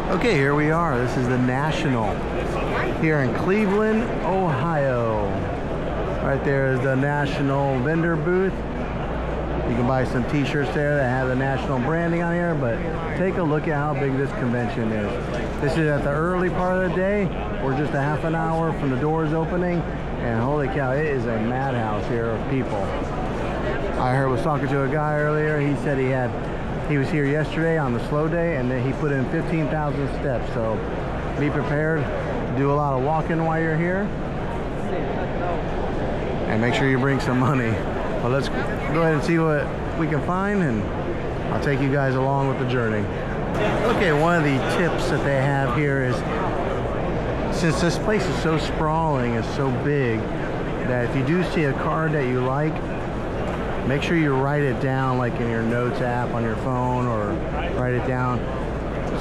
Okay, here we are. This is the National here in Cleveland, Ohio. Right there is the National vendor booth. You can buy some t-shirts there that have the National branding on here, but take a look at how big this convention is. This is at the early part of the day. We're just a half an hour from the doors opening, and holy cow, it is a madhouse here of people. I was talking to a guy earlier. He said he was here yesterday on the slow day, and then he put in 15,000 steps. So be prepared to do a lot of walking while you're here, and make sure you bring some money. Well, let's go ahead and see what we can find, and I'll take you guys along with the journey. Okay, one of the tips that they have here is, since this place is so sprawling, it's so big, that if you do see a card that you like, make sure you write it down, like in your notes app on your phone, or write it down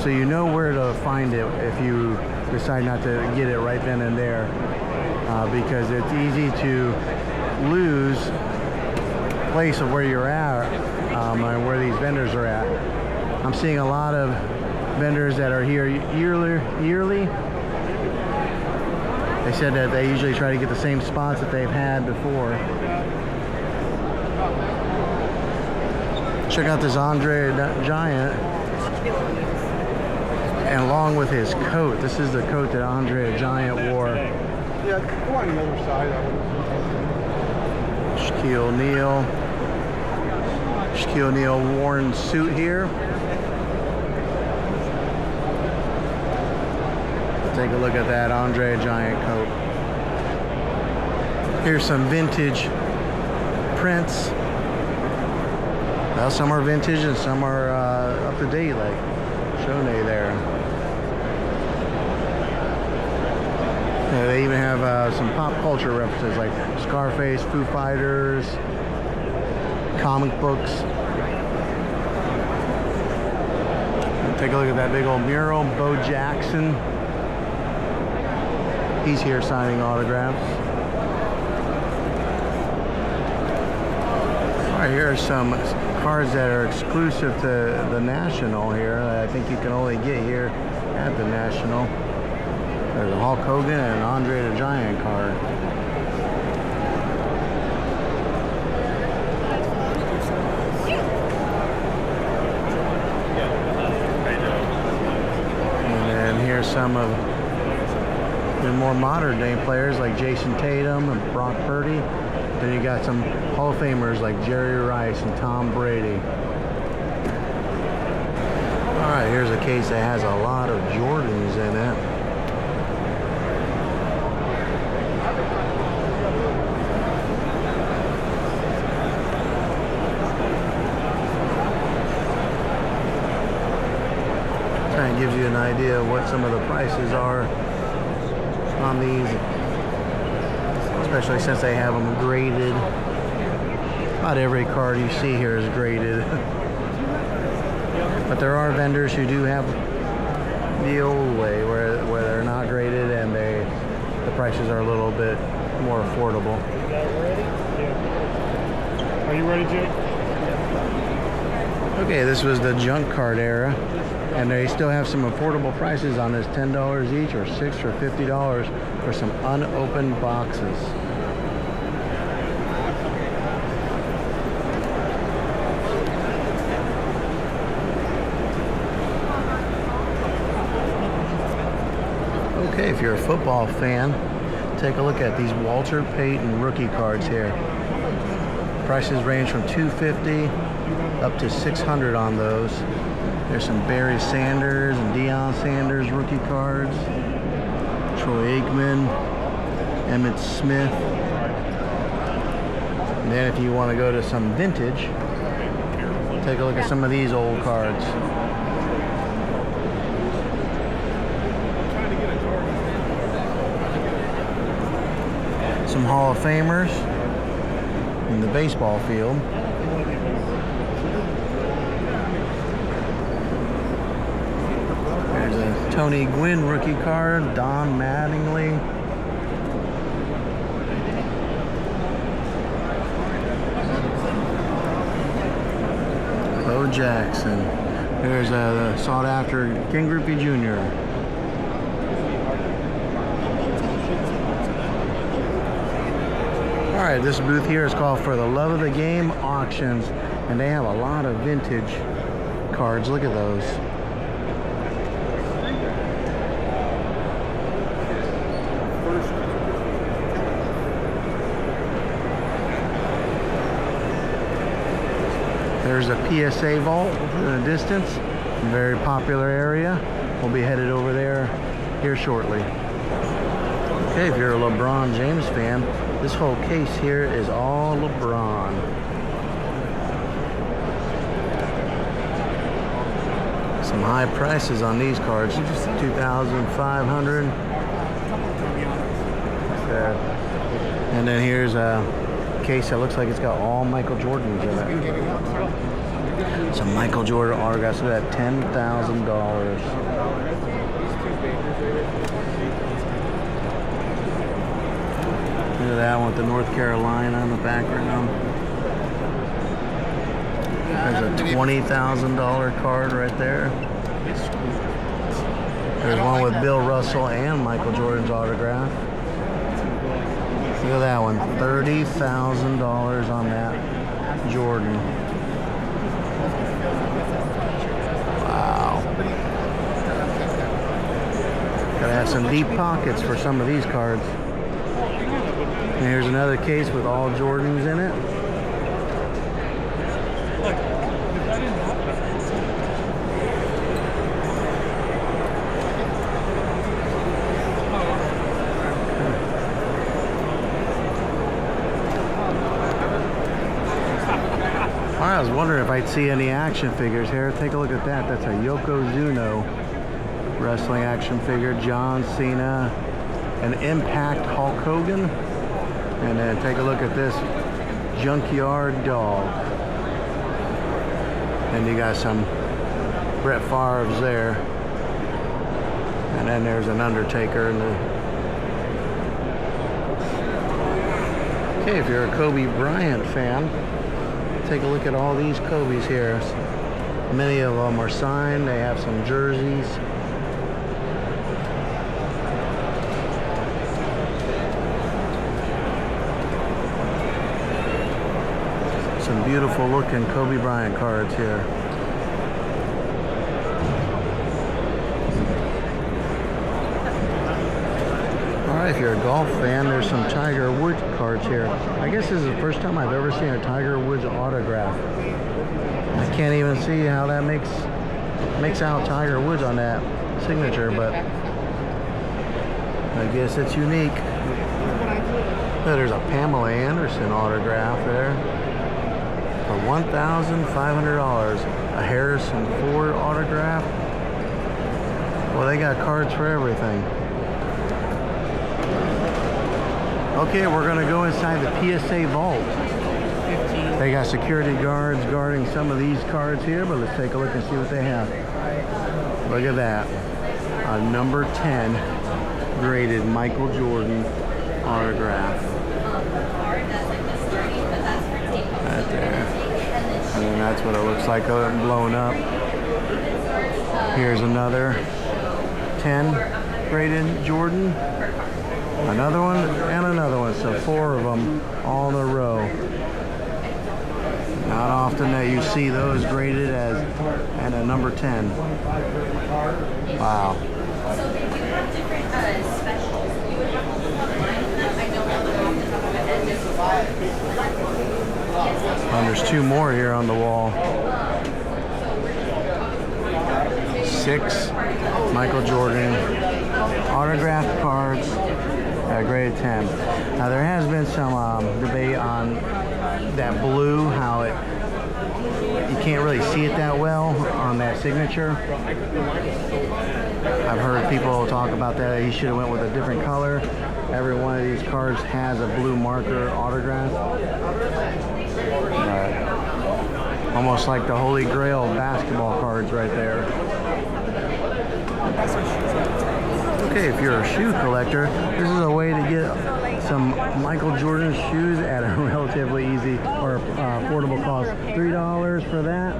so you know where to find it if you decide not to get it right then and there, because it's easy to lose place of where you're at, and where these vendors are at. I'm seeing a lot of vendors that are here yearly. They said that they usually try to get the same spots that they've had before. Check out this Andre Giant, and along with his coat. This is the coat that Andre Giant wore. Yeah, go on the other side. Shaquille O'Neal worn suit here. Take a look at that Andre Giant coat. Here's some vintage prints. Well, some are vintage and some are up to date, like Shone there. They even have some pop culture references like Scarface, Foo Fighters, comic books. Take a look at that big old mural, Bo Jackson. He's here signing autographs. All right, here are some cards that are exclusive to the National here. I think you can only get here at the National. There's a Hulk Hogan and an Andre the Giant card. And then here's some of the more modern day players like Jason Tatum and Brock Purdy. Then you got some Hall of Famers like Jerry Rice and Tom Brady. All right, here's a case that has a lot of Jordans in it. Kind of gives you an idea of what some of the prices are on these, especially since they have them graded. Not every card you see here is graded. But there are vendors who do have the old way where they're not graded, and the prices are a little bit more affordable. Are you ready, Jake? Okay, this was the junk card era, and they still have some affordable prices on this, $10 each or $6 or $50 for some unopened boxes. Okay, if you're a football fan, take a look at these Walter Payton rookie cards here. Prices range from $250 up to $600 on those. There's some Barry Sanders and Deion Sanders rookie cards. Troy Aikman, Emmitt Smith. And then if you want to go to some vintage, take a look at some of these old cards. Some Hall of Famers in the baseball field. There's a Tony Gwynn rookie card, Don Mattingly. Bo Jackson. There's the sought after Ken Griffey Jr. Alright, this booth here is called For the Love of the Game Auctions, and they have a lot of vintage cards. Look at those. There's a PSA vault in the distance, very popular area. We'll be headed over there here shortly. Okay, if you're a LeBron James fan, this whole case here is all LeBron. Some high prices on these cards, $2,500. And then here's a case that looks like it's got all Michael Jordans in it. Some Michael Jordan autographs. Look at that, $10,000. Look at that one with the North Carolina in the background. There's a $20,000 card right there. There's one with Bill Russell and Michael Jordan's autograph. Look at that one, $30,000 on that Jordan. Wow. Gotta have some deep pockets for some of these cards. And here's another case with all Jordans in it. I was wondering if I'd see any action figures here. Take a look at that. That's a Yokozuna wrestling action figure. John Cena, an Impact Hulk Hogan. And then take a look at this Junkyard Dog. And you got some Brett Favre's there. And then there's an Undertaker in the... Okay, if you're a Kobe Bryant fan, take a look at all these Kobe's here. Many of them are signed. They have some jerseys. Some beautiful looking Kobe Bryant cards here. Alright, if you're a golf fan, there's some Tiger Woods cards here. I guess this is the first time I've ever seen a Tiger Woods autograph. I can't even see how that makes out Tiger Woods on that signature, but I guess it's unique. Oh, there's a Pamela Anderson autograph there for $1,500. A Harrison Ford autograph. Well, they got cards for everything. Okay, we're gonna go inside the PSA vault. They got security guards guarding some of these cards here, but let's take a look and see what they have. Look at that. A number 10 graded Michael Jordan autograph. Right there. And then that's what it looks like blown up. Here's another 10 graded Jordan. Another one and another one. So 4 of them all in a row. Not often that you see those graded as and a number 10. Wow. So they do have different specials. You would have to look online. I don't know them off the top of my head. And there's 2 more here on the wall. 6 Michael Jordan autographed cards. Grade 10. Now there has been some debate on that blue, how you can't really see it that well on that signature. I've heard people talk about that. He should have went with a different color. Every one of these cards has a blue marker autograph. Almost like the Holy Grail basketball cards right there. Okay, if you're a shoe collector, this is a way to get some Michael Jordan shoes at a relatively easy or affordable cost. $3 for that,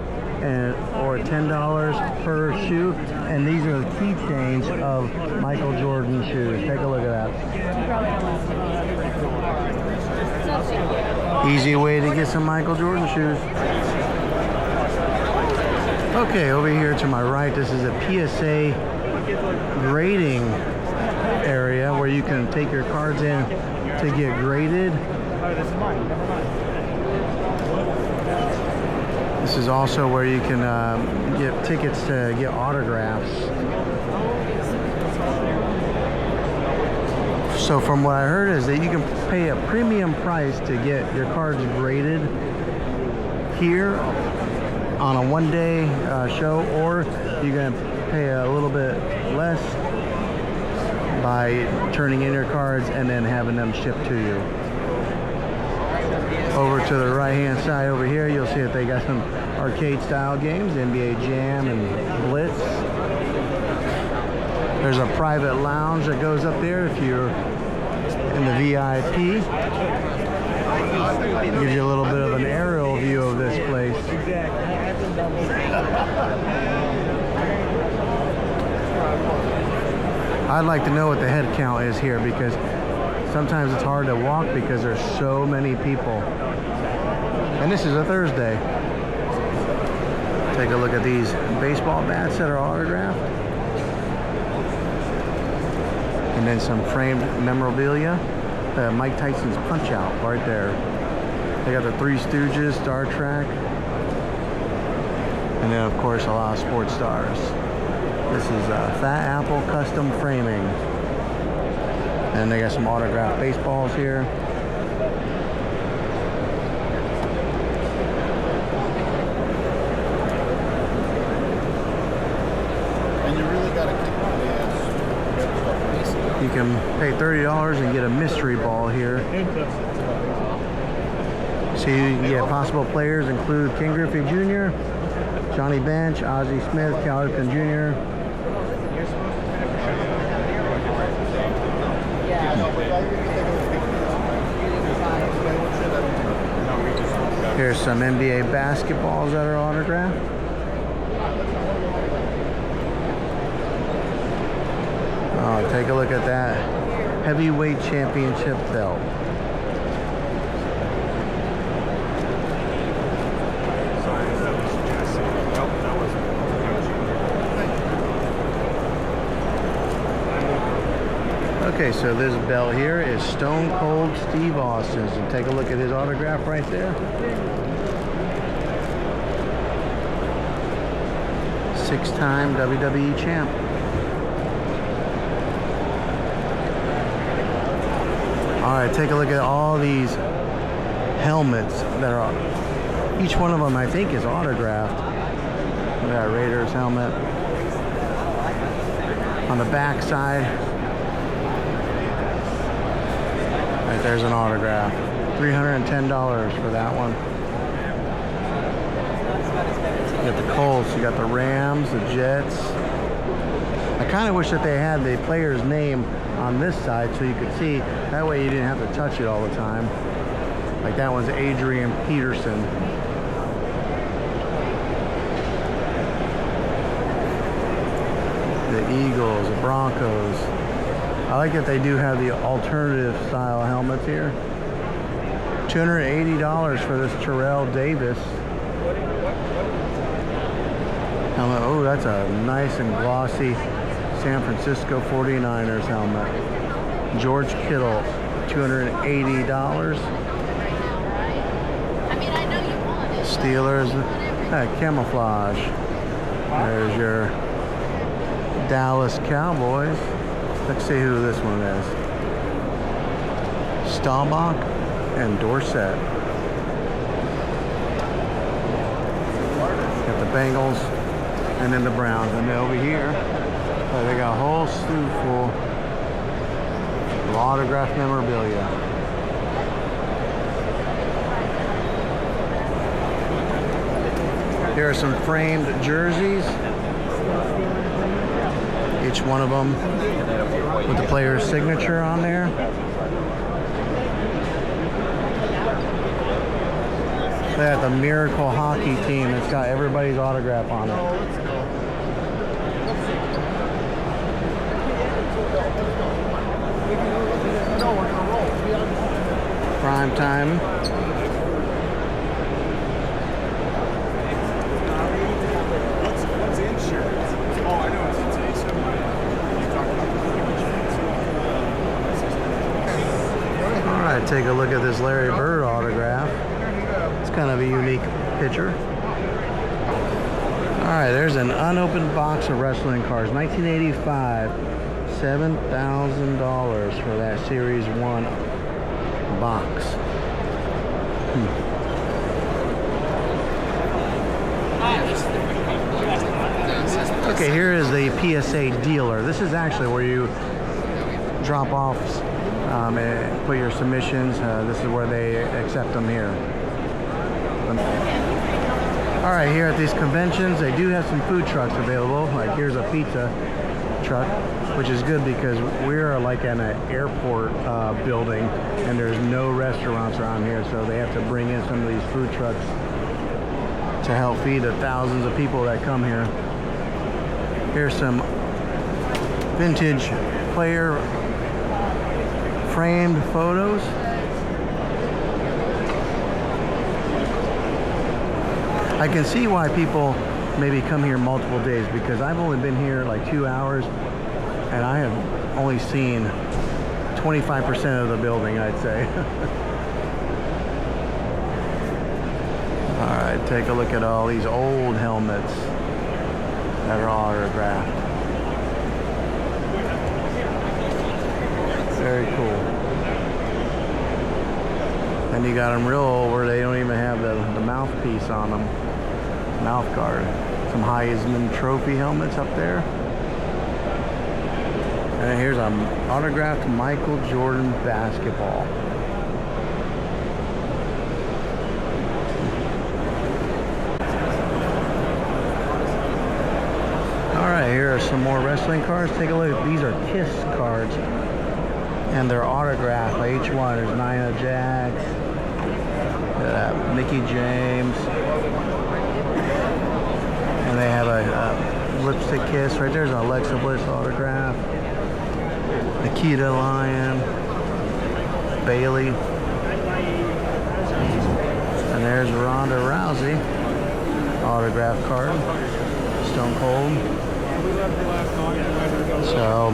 and or $10 per shoe. And these are the keychains of Michael Jordan shoes. Take a look at that. Easy way to get some Michael Jordan shoes. Okay, over here to my right, this is a PSA grading area where you can take your cards in to get graded. This is also where you can get tickets to get autographs. So from what I heard is that you can pay a premium price to get your cards graded here on a one-day show, or you're going to pay a little bit less by turning in your cards and then having them shipped to you. Over to the right-hand side over here, you'll see that they got some arcade-style games, NBA Jam and Blitz. There's a private lounge that goes up there if you're in the VIP. Gives you a little bit of an aerial view of this place. I'd like to know what the head count is here, because sometimes it's hard to walk because there's so many people. And this is a Thursday. Take a look at these baseball bats that are autographed. And then some framed memorabilia. Mike Tyson's Punch Out right there. They got the Three Stooges, Star Trek. And then of course a lot of sports stars. This is Fat Apple Custom Framing. And they got some autographed baseballs here. And you really got to kick my ass. You can pay $30 and get a mystery ball here. So you can get possible players include King Griffey Jr., Johnny Bench, Ozzie Smith, Cal Ripken Jr. Here's some NBA basketballs that are autographed. Oh, take a look at that heavyweight championship belt. Okay, so this belt here is Stone Cold Steve Austin's, and take a look at his autograph right there. 6-time WWE champ. All right, take a look at all these helmets that are, each one of them I think is autographed. We got a Raiders helmet. On the back side, right there's an autograph. $310 for that one. You got the Colts, you got the Rams, the Jets. I kind of wish that they had the player's name on this side so you could see. That way you didn't have to touch it all the time. Like that one's Adrian Peterson. The Eagles, the Broncos. I like that they do have the alternative style helmets here. $280 for this Terrell Davis helmet. Oh, that's a nice and glossy San Francisco 49ers helmet. George Kittle, $280. Steelers, camouflage. There's your Dallas Cowboys. Let's see who this one is. Staubach and Dorsett. Got the Bengals and then the Browns. And then over here, they got a whole slew full of autographed memorabilia. Here are some framed jerseys. Each one of them with the player's signature on there. They got the Miracle Hockey team. It's got everybody's autograph on it. Prime time. What's insurance? Oh, I know it's today's All right, take a look at this Larry Bird autograph. It's kind of a unique picture. All right, there's an unopened box of wrestling cards. 1985, $7,000 for that Series 1 box. Okay, here is the PSA dealer. This is actually where you drop off and put your submissions. This is where they accept them here. All right, here at these conventions, they do have some food trucks available. Like here's a pizza truck, which is good because we're like in an airport building and there's no restaurants around here, so they have to bring in some of these food trucks to help feed the thousands of people that come here. Here's some vintage player framed photos. I can see why people maybe come here multiple days, because I've only been here like 2 hours and I have only seen 25% of the building, I'd say. All right, take a look at all these old helmets that are autographed. Very cool. And you got them real old where they don't even have the mouthpiece on them. Mouth guard. Some Heisman Trophy helmets up there. And here's an autographed Michael Jordan basketball. Alright, here are some more wrestling cards. Take a look. These are KISS cards. And they're autographed by each one. There's Nia Jax, Mickey James, and they have a lipstick kiss. Right there's an Alexa Bliss autograph, Nikita Lyon, Bailey, and there's Ronda Rousey autograph card, Stone Cold. So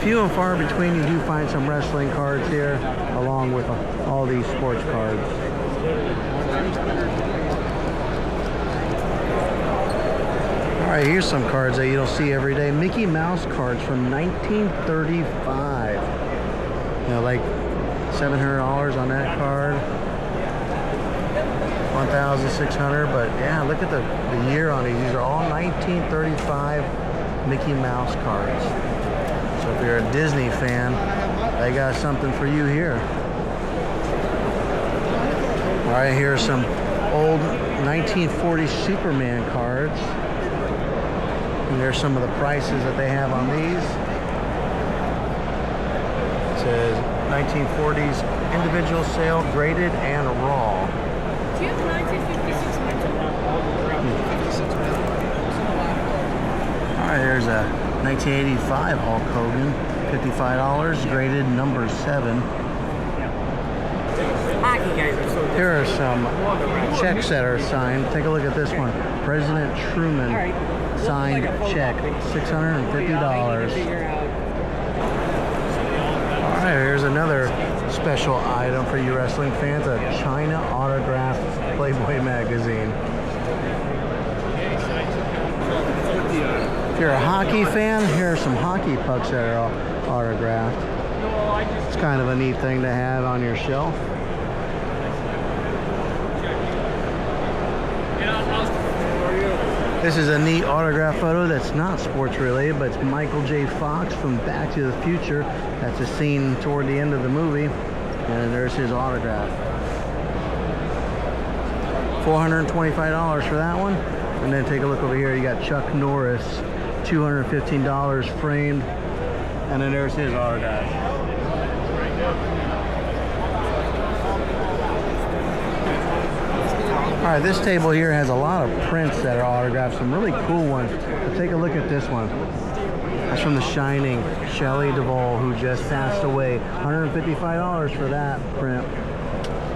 few and far between, you do find some wrestling cards here, along with all these sports cards. All right, here's some cards that you don't see every day. Mickey Mouse cards from 1935. You know, like $700 on that card. $1,600, but yeah, look at the year on these. These are all 1935 Mickey Mouse cards. So if you're a Disney fan, they got something for you here. All right, here are some old 1940 Superman cards. And there's some of the prices that they have on these. It says 1940s individual sale, graded and raw. Do you have the 1956 mental? All right, here's a 1985 Hulk Hogan, $55, graded number 7. Here are some checks that are signed. Take a look at this one. President Truman signed check, $650. All right, here's another special item for you wrestling fans, a China autographed Playboy magazine. If you're a hockey fan, here are some hockey pucks that are autographed. It's kind of a neat thing to have on your shelf. This is a neat autograph photo that's not sports related, but it's Michael J. Fox from Back to the Future. That's a scene toward the end of the movie, and there's his autograph. $425 for that one. And then take a look over here, you got Chuck Norris, $215 framed, and then there's his autograph. All right, this table here has a lot of prints that are autographed, some really cool ones. But take a look at this one. That's from The Shining, Shelley Duvall, who just passed away. $155 for that print.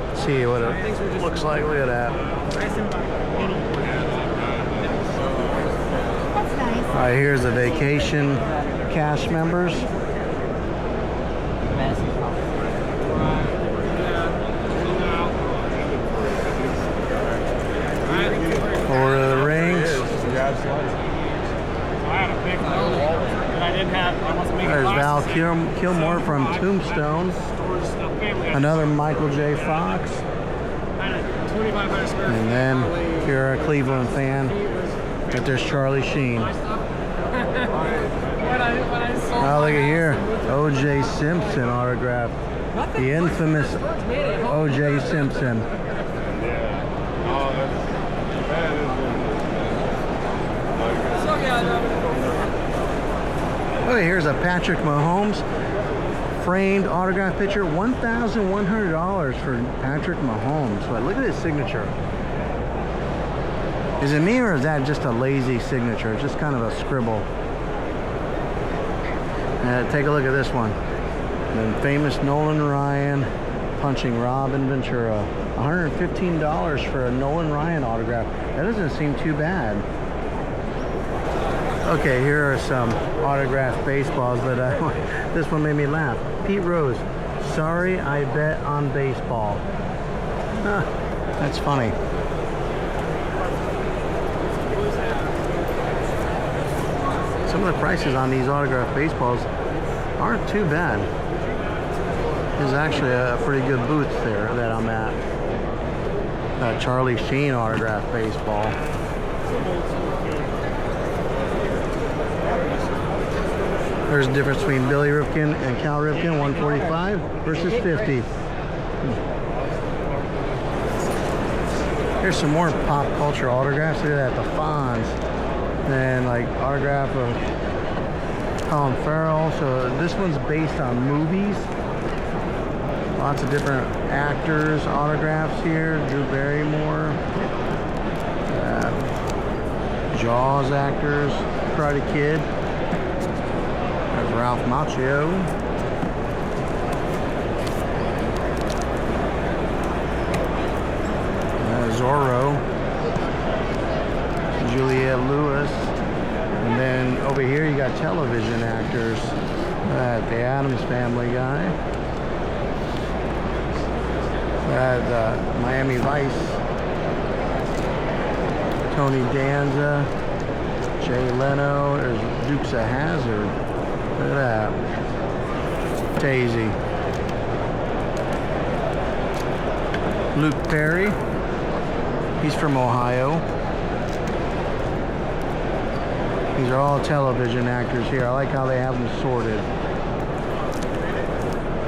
Let's see what it looks like. Look at that. That's nice. All right, here's the Vacation cast members. Lord of the Rings. There's Val Kilmer from Tombstone. Another Michael J. Fox. And then if you're a Cleveland fan, but there's Charlie Sheen. Oh, look at here. O.J. Simpson autograph. The infamous O.J. Simpson. Okay, here's a Patrick Mahomes framed autograph picture. $1,100 for Patrick Mahomes. But look at his signature. Is it me or is that just a lazy signature? It's just kind of a scribble. Take a look at this one. The famous Nolan Ryan punching Robin Ventura. $115 for a Nolan Ryan autograph. That doesn't seem too bad. Okay, here are some autographed baseballs that this one made me laugh. Pete Rose, sorry I bet on baseball. Huh, that's funny. Some of the prices on these autographed baseballs aren't too bad. There's actually a pretty good booth there that I'm at. Charlie Sheen autographed baseball. There's a difference between Billy Ripken and Cal Ripken, 145 versus 50. Here's some more pop culture autographs. Look at that, the Fonz. And like autograph of Colin Farrell. So this one's based on movies. Lots of different actors, autographs here. Drew Barrymore. Jaws actors. Karate Kid. There's Ralph Macchio. Zorro. Juliette Lewis. And then over here you got television actors. The Addams Family guy. Miami Vice. Tony Danza. Jay Leno. There's Dukes of Hazzard. Look at that. Daisy. Luke Perry. He's from Ohio. These are all television actors here. I like how they have them sorted.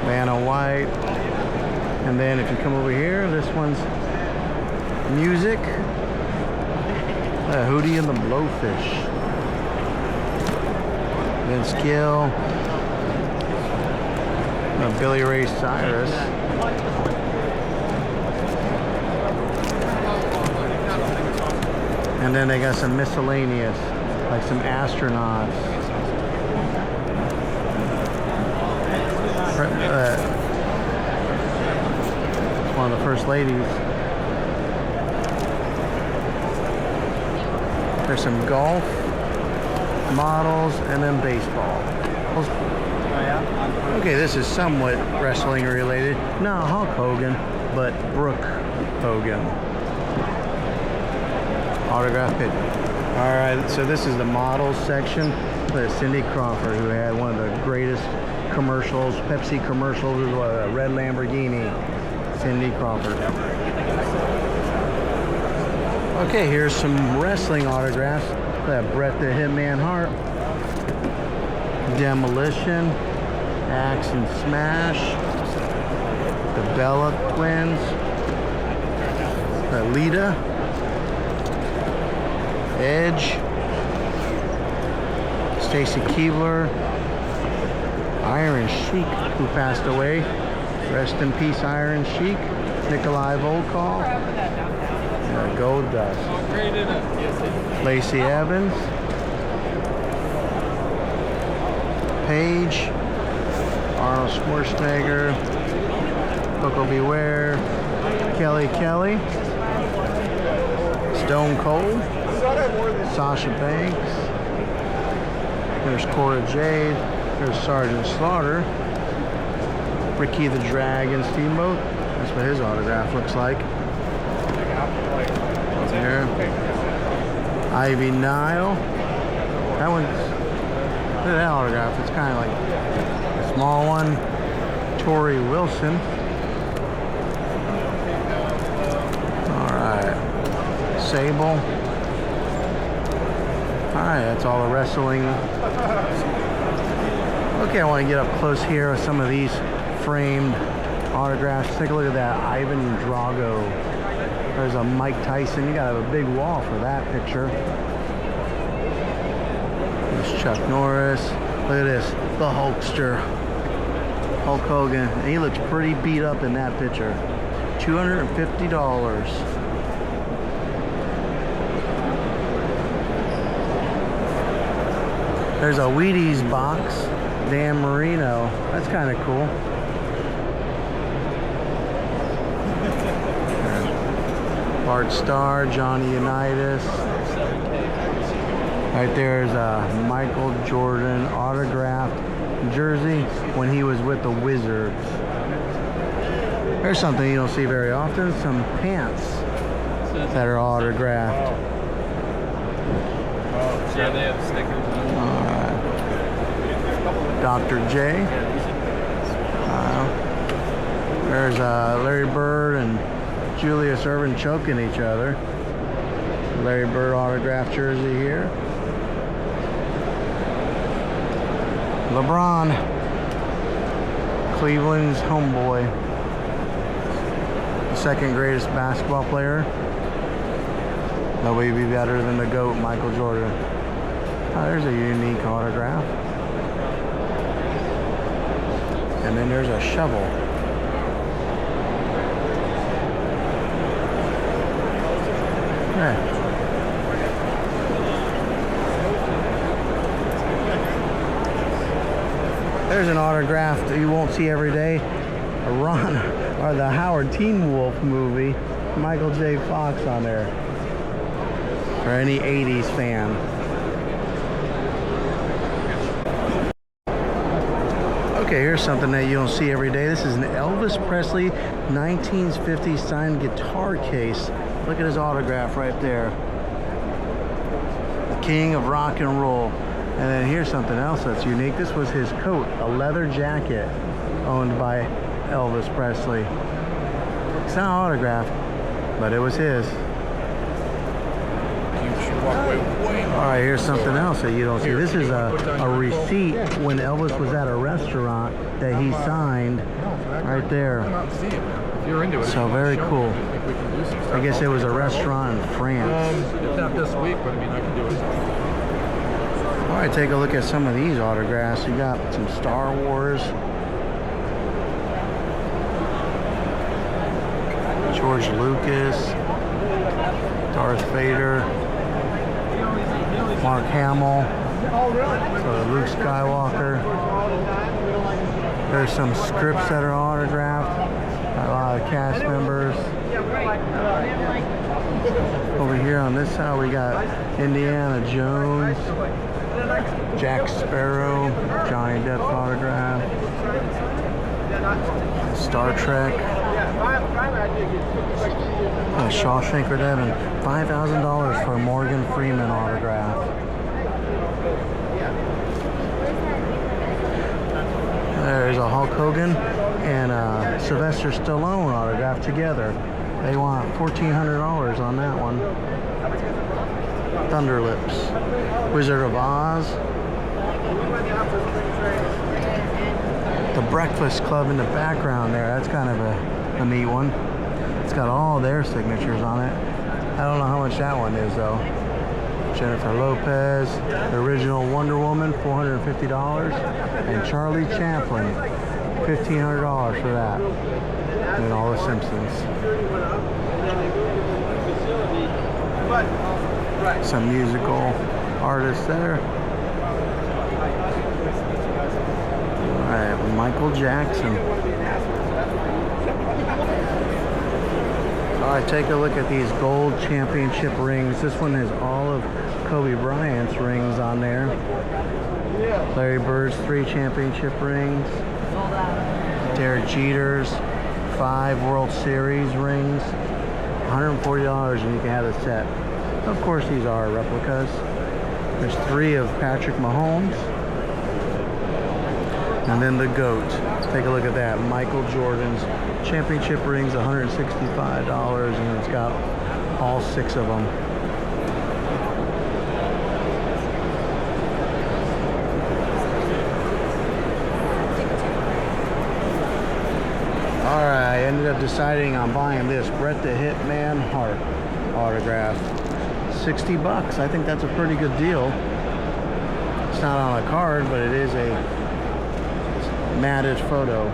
Vanna White. And then if you come over here, this one's music. Hootie and the Blowfish. Vince Gill. Billy Ray Cyrus. And then they got some miscellaneous, like some astronauts. One of the first ladies. There's some golf models and then baseball. Okay, this is somewhat wrestling related. No, Hulk Hogan, but Brooke Hogan. Autograph picture. All right, so this is the models section. There's Cindy Crawford, who had one of the greatest commercials, Pepsi commercials, with a red Lamborghini. Cindy Crawford. Okay, here's some wrestling autographs. Bret the Hitman Hart, Demolition, Axe and Smash, the Bella Twins, Lita, Edge, Stacy Keibler, Iron Sheik, who passed away. Rest in peace, Iron Sheik. Nikolai Volkov. Gold Dust. Lacey Evans. Paige. Arnold Schwarzenegger. Coco Beware. Kelly Kelly. Stone Cold. Sasha Banks. There's Cora Jade. There's Sergeant Slaughter. Ricky the Dragon Steamboat. That's what his autograph looks like. There. Ivy Nile. That one's, look at that autograph. It's kind of like a small one. Tori Wilson. Alright. Sable. Alright, that's all the wrestling. Okay, I want to get up close here with some of these framed autographs. Take a look at that Ivan Drago. There's a Mike Tyson. You gotta have a big wall for that picture. There's Chuck Norris. Look at this, the Hulkster. Hulk Hogan. And he looks pretty beat up in that picture. $250. There's a Wheaties box. Dan Marino. That's kind of cool. Bart Starr, Johnny Unitas. Right there is a Michael Jordan autographed jersey when he was with the Wizards. There's something you don't see very often, some pants that are autographed. Yeah, they have stickers. Dr. J. There's Larry Bird and Julius Erving choking each other. Larry Bird autographed jersey here. LeBron, Cleveland's homeboy. The second greatest basketball player. Nobody be better than the GOAT, Michael Jordan. Oh, there's a unique autograph. And then there's a shovel. Yeah. There's an autograph that you won't see every day. A Ron, or the Howard Teen Wolf movie. Michael J. Fox on there. For any 80s fan. Okay, here's something that you don't see every day. This is an Elvis Presley 1950s signed guitar case. Look at his autograph right there. The King of Rock and Roll. And then here's something else that's unique. This was his coat, a leather jacket owned by Elvis Presley. It's not autographed, but it was his. Alright, here's something else that you don't see. This is a receipt when Elvis was at a restaurant that he signed right there. So very cool. I guess it was a restaurant in France. Not this week, but I mean, I can do it. Alright, take a look at some of these autographs. You got some Star Wars. George Lucas. Darth Vader. Mark Hamill. So Luke Skywalker. There's some scripts that are autographed. A lot of cast members. Over here on this side we got Indiana Jones, Jack Sparrow, Johnny Depp's autograph, Star Trek, Shawshank Redemption, $5,000 for a Morgan Freeman autograph. There's a Hulk Hogan and a Sylvester Stallone autograph together. They want $1,400 on that one. Thunderlips. Wizard of Oz. The Breakfast Club in the background there. That's kind of a neat one. It's got all their signatures on it. I don't know how much that one is though. Jennifer Lopez, the original Wonder Woman, $450, and Charlie Chaplin, $1,500 for that. And all the Simpsons. Some musical artists there. All right, Michael Jackson. All right, take a look at these gold championship rings. This one has all of Kobe Bryant's rings on there. Larry Bird's 3 championship rings. Derek Jeter's 5 World Series rings. $140 and you can have the set. Of course, these are replicas. There's 3 of Patrick Mahomes. And then the GOAT. Take a look at that. Michael Jordan's championship rings, $165, and it's got all 6 of them. All right, I ended up deciding on buying this Bret the Hitman Hart autograph. $60. I think that's a pretty good deal. It's not on a card, but it is a matted photo.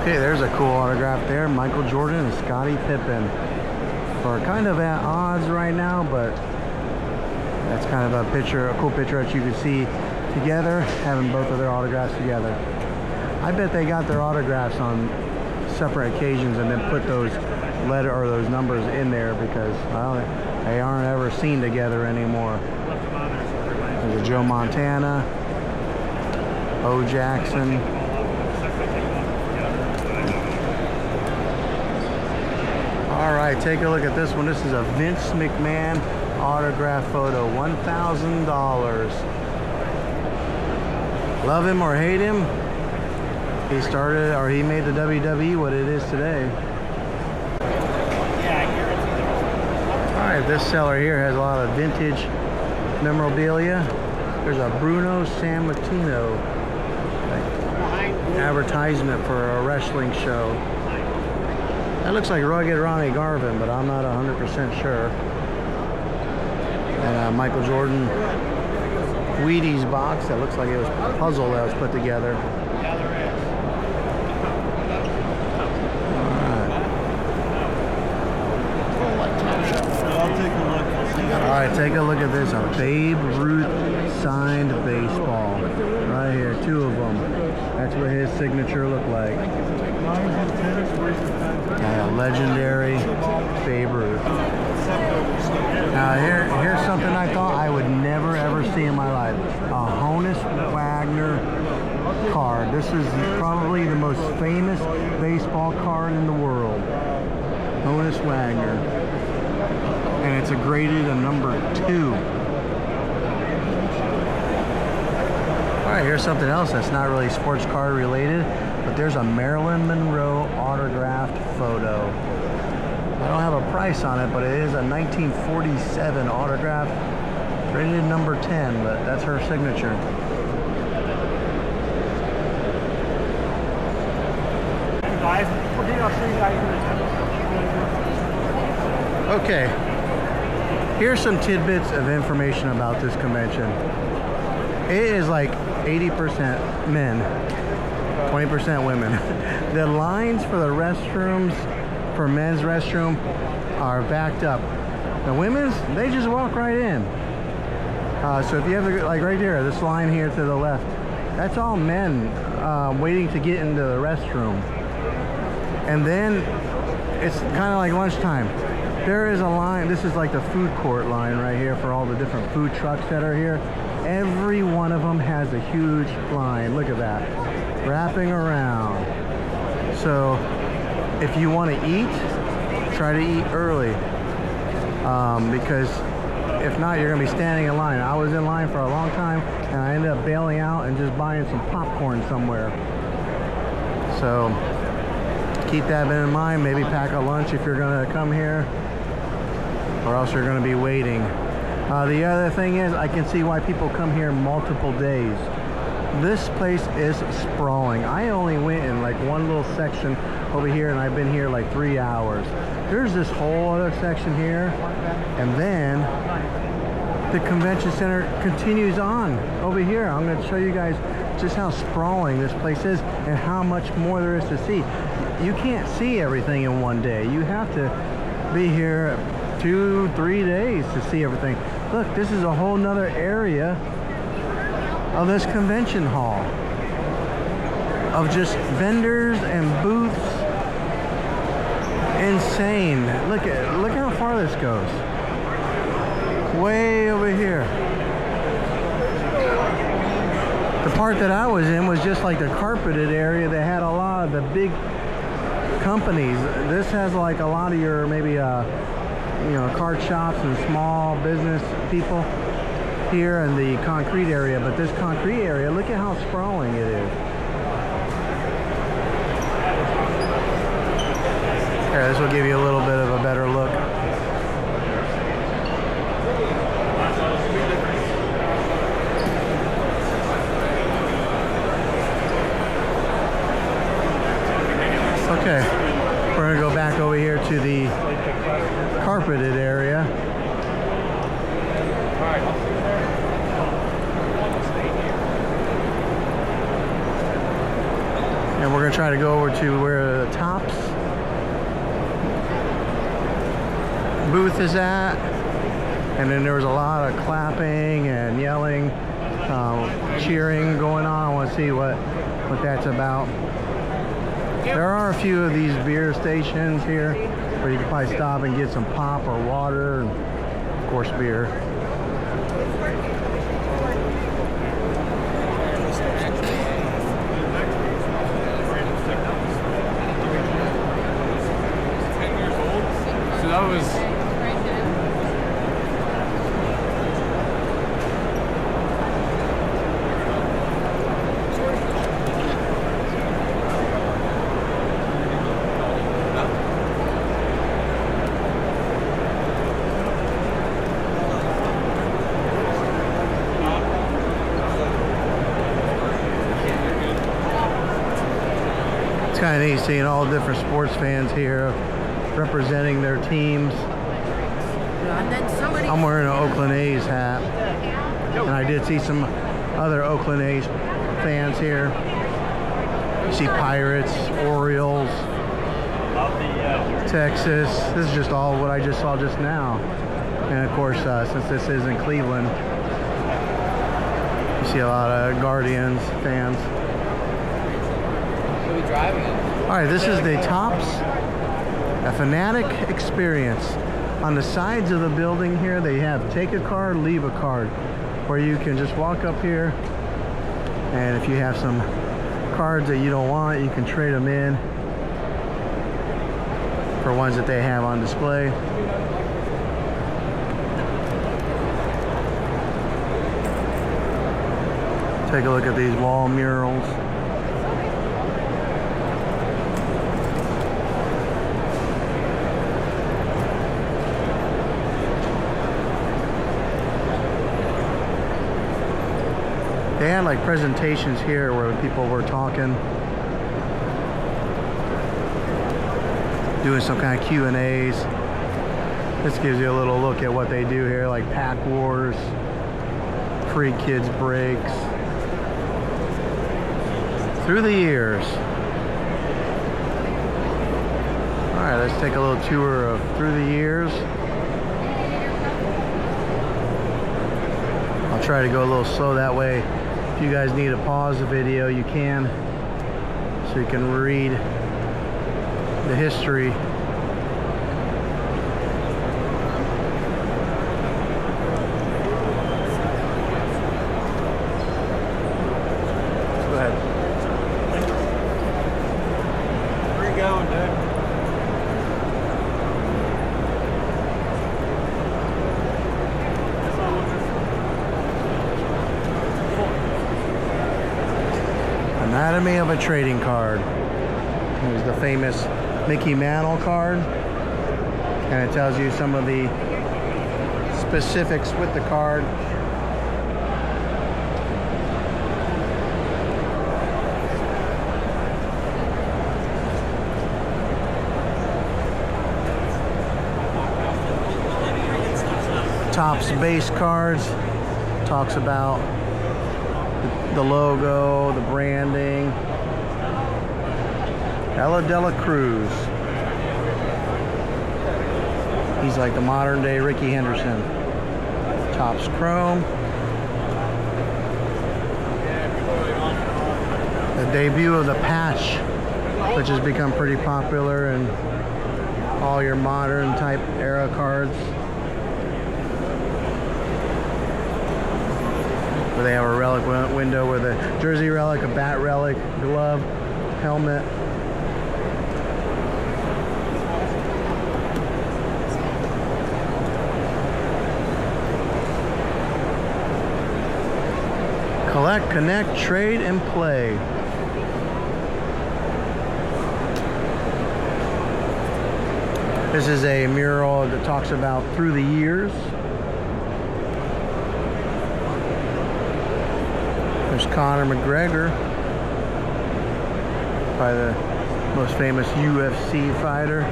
Okay, there's a cool autograph there. Michael Jordan and Scottie Pippen. Are kind of at odds right now, but that's kind of a picture, a cool picture that you can see together, having both of their autographs together. I bet they got their autographs on separate occasions and then put those those numbers in there because they aren't ever seen together anymore. There's a Joe Montana, Bo Jackson. All right, take a look at this one. This is a Vince McMahon autograph photo, $1,000. Love him or hate him, he started, or he made the WWE what it is today. All right, this seller here has a lot of vintage memorabilia. There's a Bruno Sammartino advertisement for a wrestling show. That looks like Rugged Ronnie Garvin, but I'm not 100% sure. And Michael Jordan Wheaties box. That looks like it was a puzzle that was put together. All right, take a look at this. A Babe Ruth signed baseball. Right here, 2 of them. That's what his signature looked like. Legendary Babe Ruth. Now here's something I thought I would never ever see in my life. A Honus Wagner card. This is probably the most famous baseball card in the world. Honus Wagner. And it's a graded a number 2. All right, here's something else that's not really sports card related, but there's a Marilyn Monroe autographed photo. I don't have a price on it, but it is a 1947 autograph, rated number 10, but that's her signature. Okay, here's some tidbits of information about this convention. It is like 80% men, 20% women. The lines for the restrooms, for men's restroom, are backed up. The women's, they just walk right in. So if you have, like right there, this line here to the left, that's all men waiting to get into the restroom. And then it's kind of like lunchtime. There is a line, this is like the food court line right here for all the different food trucks that are here. Every one of them has a huge line. Look at that, wrapping around. So if you want to eat, try to eat early, because if not, you're gonna be standing in line. I was in line for a long time and I ended up bailing out and just buying some popcorn somewhere. So keep that in mind. Maybe pack a lunch if you're gonna come here, or else you're gonna be waiting. The other thing is, I can see why people come here multiple days. This place is sprawling. I only went in like one little section over here and I've been here like 3 hours. There's this whole other section here, and then the convention center continues on over here. I'm going to show you guys just how sprawling this place is and how much more there is to see. You can't see everything in one day. You have to be here 2-3 days to see everything. Look, this is a whole nother area of this convention hall of just vendors and booths. Insane. Look how far this goes. Way over here. The part that I was in was just like the carpeted area that had a lot of the big companies. This has like a lot of your maybe you know, card shops and small business people here in the concrete area. But this concrete area, look at how sprawling it is. Here, this will give you a little bit of a better look. Okay, we're gonna go back over here to the carpeted area. And we're gonna try to go over to where the Tops booth is at. And then there was a lot of clapping and yelling, cheering going on. I want to see what that's about. There are a few of these beer stations here where you can probably stop and get some pop or water and of course beer. So that was... It's kind of neat seeing all different sports fans here representing their teams. I'm wearing an Oakland A's hat, and I did see some other Oakland A's fans here. You see Pirates, Orioles, Texas. This is just all what I just saw just now. And of course, since this is in Cleveland, you see a lot of Guardians fans. All right, this is the Tops, a Fanatic experience. On the sides of the building here, they have take a card, leave a card, where you can just walk up here, and if you have some cards that you don't want, you can trade them in for ones that they have on display. Take a look at these wall murals. They had like presentations here where people were talking, doing some kind of Q&As. This gives you a little look at what they do here, like pack wars, free kids breaks. Through the years. All right, let's take a little tour of Through the Years. I'll try to go a little slow that way. If you guys need to pause the video, you can, so you can read the history. Go ahead. Where you going, dude? Anatomy of a trading card. Here's the famous Mickey Mantle card, and it tells you some of the specifics with the card. Topps base cards talks about the logo, the branding. Ella Dela Cruz. He's like the modern day Ricky Henderson. Top's chrome. The debut of the patch, which has become pretty popular in all your modern type era cards. Where they have a relic window with a jersey relic, a bat relic, glove, helmet. Collect, connect, trade, and play. This is a mural that talks about through the years. There's Conor McGregor, probably the most famous UFC fighter.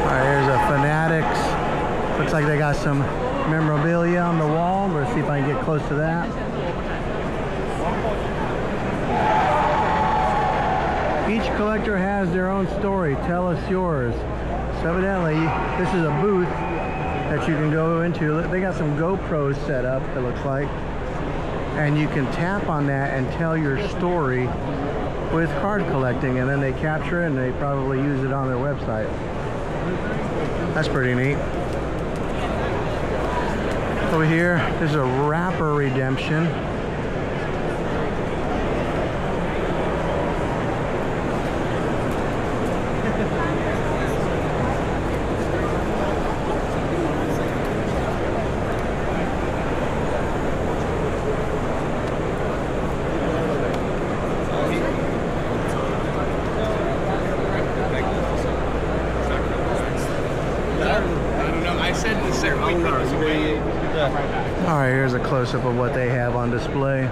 Alright, here's a Fanatics. Looks like they got some memorabilia on the wall. Let's see if I can get close to that. Each collector has their own story. Tell us yours. So evidently, this is a booth that you can go into. They got some GoPros set up, it looks like. And you can tap on that and tell your story with card collecting. And then they capture it and they probably use it on their website. That's pretty neat. Over here, there's a Rapper Redemption. Alright, here's a close-up of what they have on display.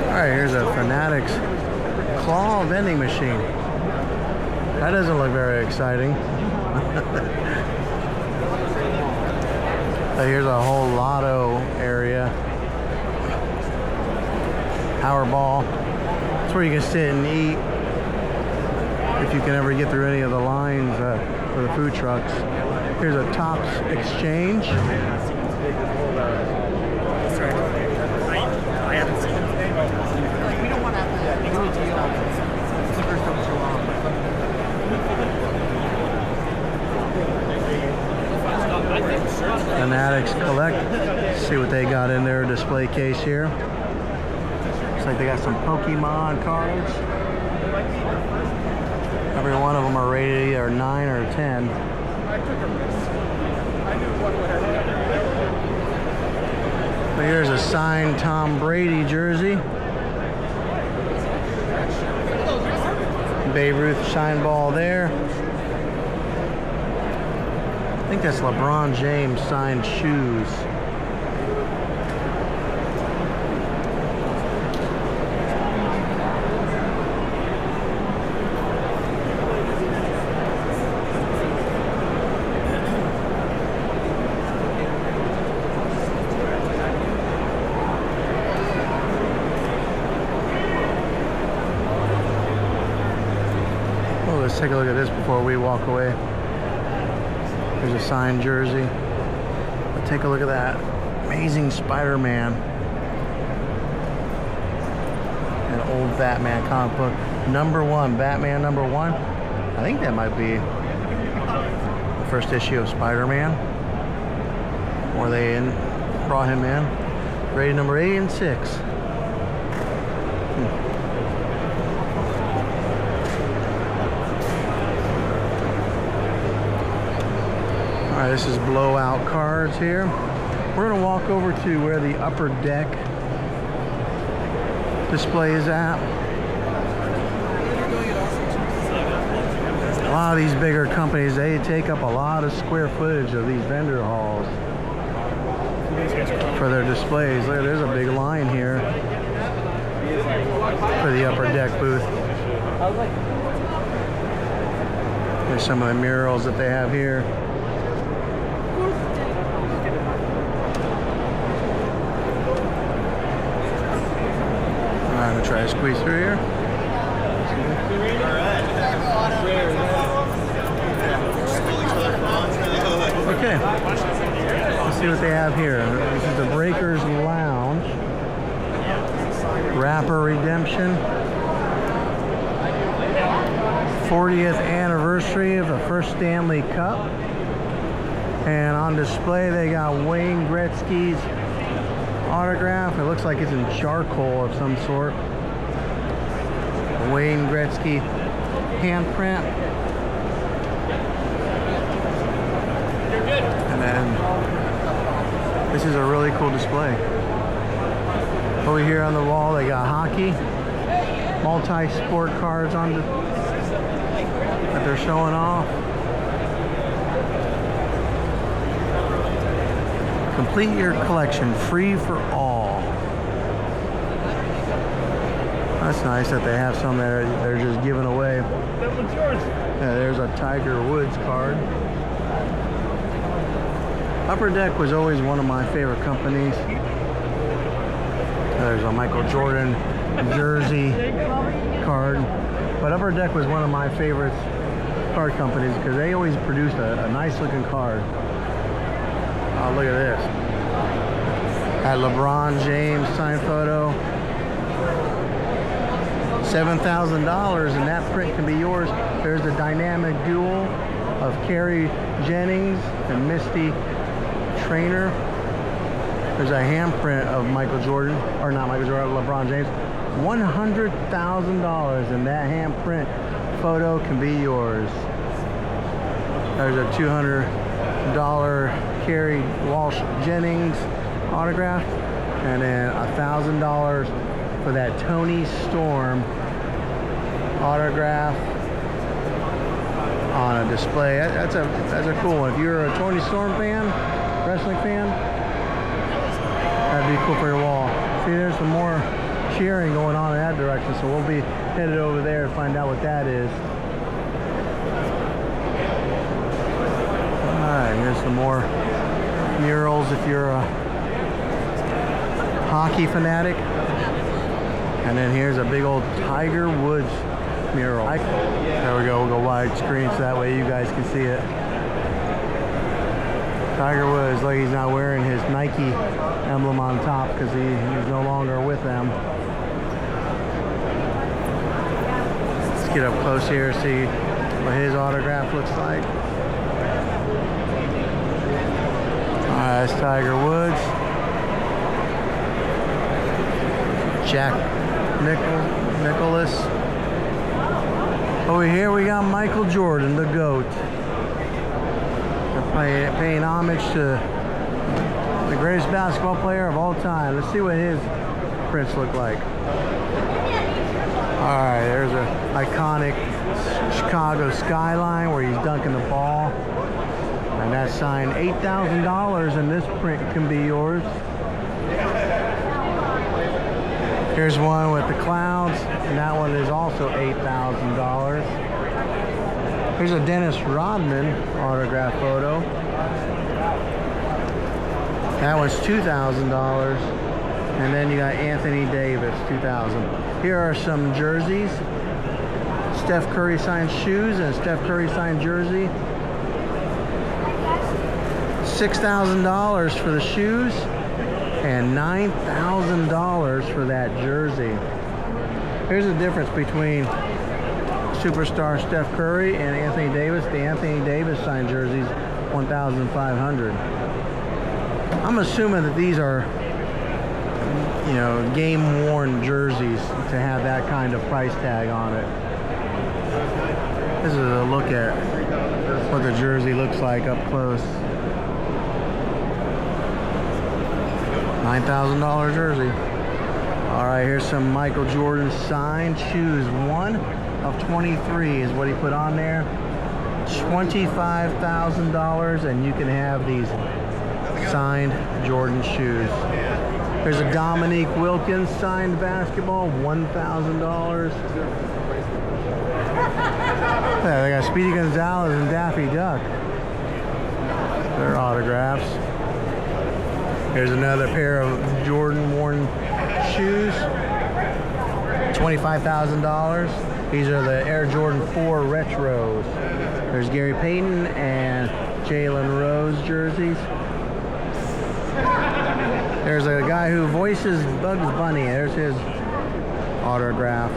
Alright, here's a Fanatics claw vending machine. That doesn't look very exciting. So here's a whole lotto area. Powerball. It's where you can sit and eat if you can ever get through any of the lines for the food trucks. Here's a Topps Exchange. I haven't seen it. We don't want to have Fanatics Collect. See what they got in their display case here. Looks like they got some Pokemon cards. Every one of them are rated either 9 or 10. So here's a signed Tom Brady jersey. Babe Ruth shine ball there. I think that's LeBron James signed shoes. Oh, let's take a look at this before we walk away. There's a signed jersey. But take a look at that. Amazing Spider-Man. An old Batman comic book. #1, Batman #1. I think that might be the first issue of Spider-Man. Or they brought him in. Rated number 8 and 6. Alright, this is blowout cards here. We're going to walk over to where the upper deck display is at. A lot of these bigger companies, they take up a lot of square footage of these vendor halls for their displays. Look, there's a big line here for the upper deck booth. There's some of the murals that they have here. I'm gonna try to squeeze through here. Okay, let's see what they have here. This is the Breakers Lounge. Rapper Redemption. 40th anniversary of the first Stanley Cup. And on display they got Wayne Gretzky's autograph. It looks like it's in charcoal of some sort. Wayne Gretzky handprint. And then this is a really cool display. Over here on the wall they got hockey, multi-sport cards on that they're showing off. Complete your collection, free for all. That's nice that they have some that they're just giving away. That one's yours. Yeah, there's a Tiger Woods card. Upper Deck was always one of my favorite companies. There's a Michael Jordan jersey card. But Upper Deck was one of my favorite card companies because they always produced a nice looking card. Oh, look at this. That LeBron James signed photo. $7,000 and that print can be yours. There's a dynamic duel of Kerry Jennings and Misty Trainer. There's a handprint of Michael Jordan, or not Michael Jordan, LeBron James. $100,000 and that handprint photo can be yours. There's a $200 Kerry Walsh Jennings autograph, and then $1,000 for that Tony Storm autograph on a display. That's a cool one. If you're a Tony Storm fan, wrestling fan, that'd be cool for your wall. See, there's some more cheering going on in that direction, so we'll be headed over there to find out what that is. Alright, here's some more murals if you're a hockey fanatic. And then here's a big old Tiger Woods mural. There we go, we'll go widescreen so that way you guys can see it. Tiger Woods, like he's not wearing his Nike emblem on top because he's no longer with them. Let's get up close here, see what his autograph looks like. Alright, that's Tiger Woods. Jack Nicholas. Over here we got Michael Jordan, the GOAT. They're paying homage to the greatest basketball player of all time. Let's see what his prints look like. Alright, there's an iconic Chicago skyline where he's dunking the ball. And that's signed $8,000 and this print can be yours. Here's one with the clouds, and that one is also $8,000. Here's a Dennis Rodman autograph photo. That one's $2,000. And then you got Anthony Davis, $2,000. Here are some jerseys. Steph Curry signed shoes and Steph Curry signed jersey. $6,000 for the shoes and $9,000 for that jersey. Here's the difference between superstar Steph Curry and Anthony Davis. The Anthony Davis signed jerseys, $1,500. I'm assuming that these are, you know, game-worn jerseys to have that kind of price tag on it. This is a look at what the jersey looks like up close. $9,000 jersey. All right, here's some Michael Jordan signed shoes. 1 of 23 is what he put on there. $25,000 and you can have these signed Jordan shoes. There's a Dominique Wilkins signed basketball, $1,000. Yeah, they got Speedy Gonzalez and Daffy Duck. Their autographs. Here's another pair of Jordan worn shoes, $25,000. These are the Air Jordan 4 Retros. There's Gary Payton and Jalen Rose jerseys. There's a guy who voices Bugs Bunny. There's his autograph,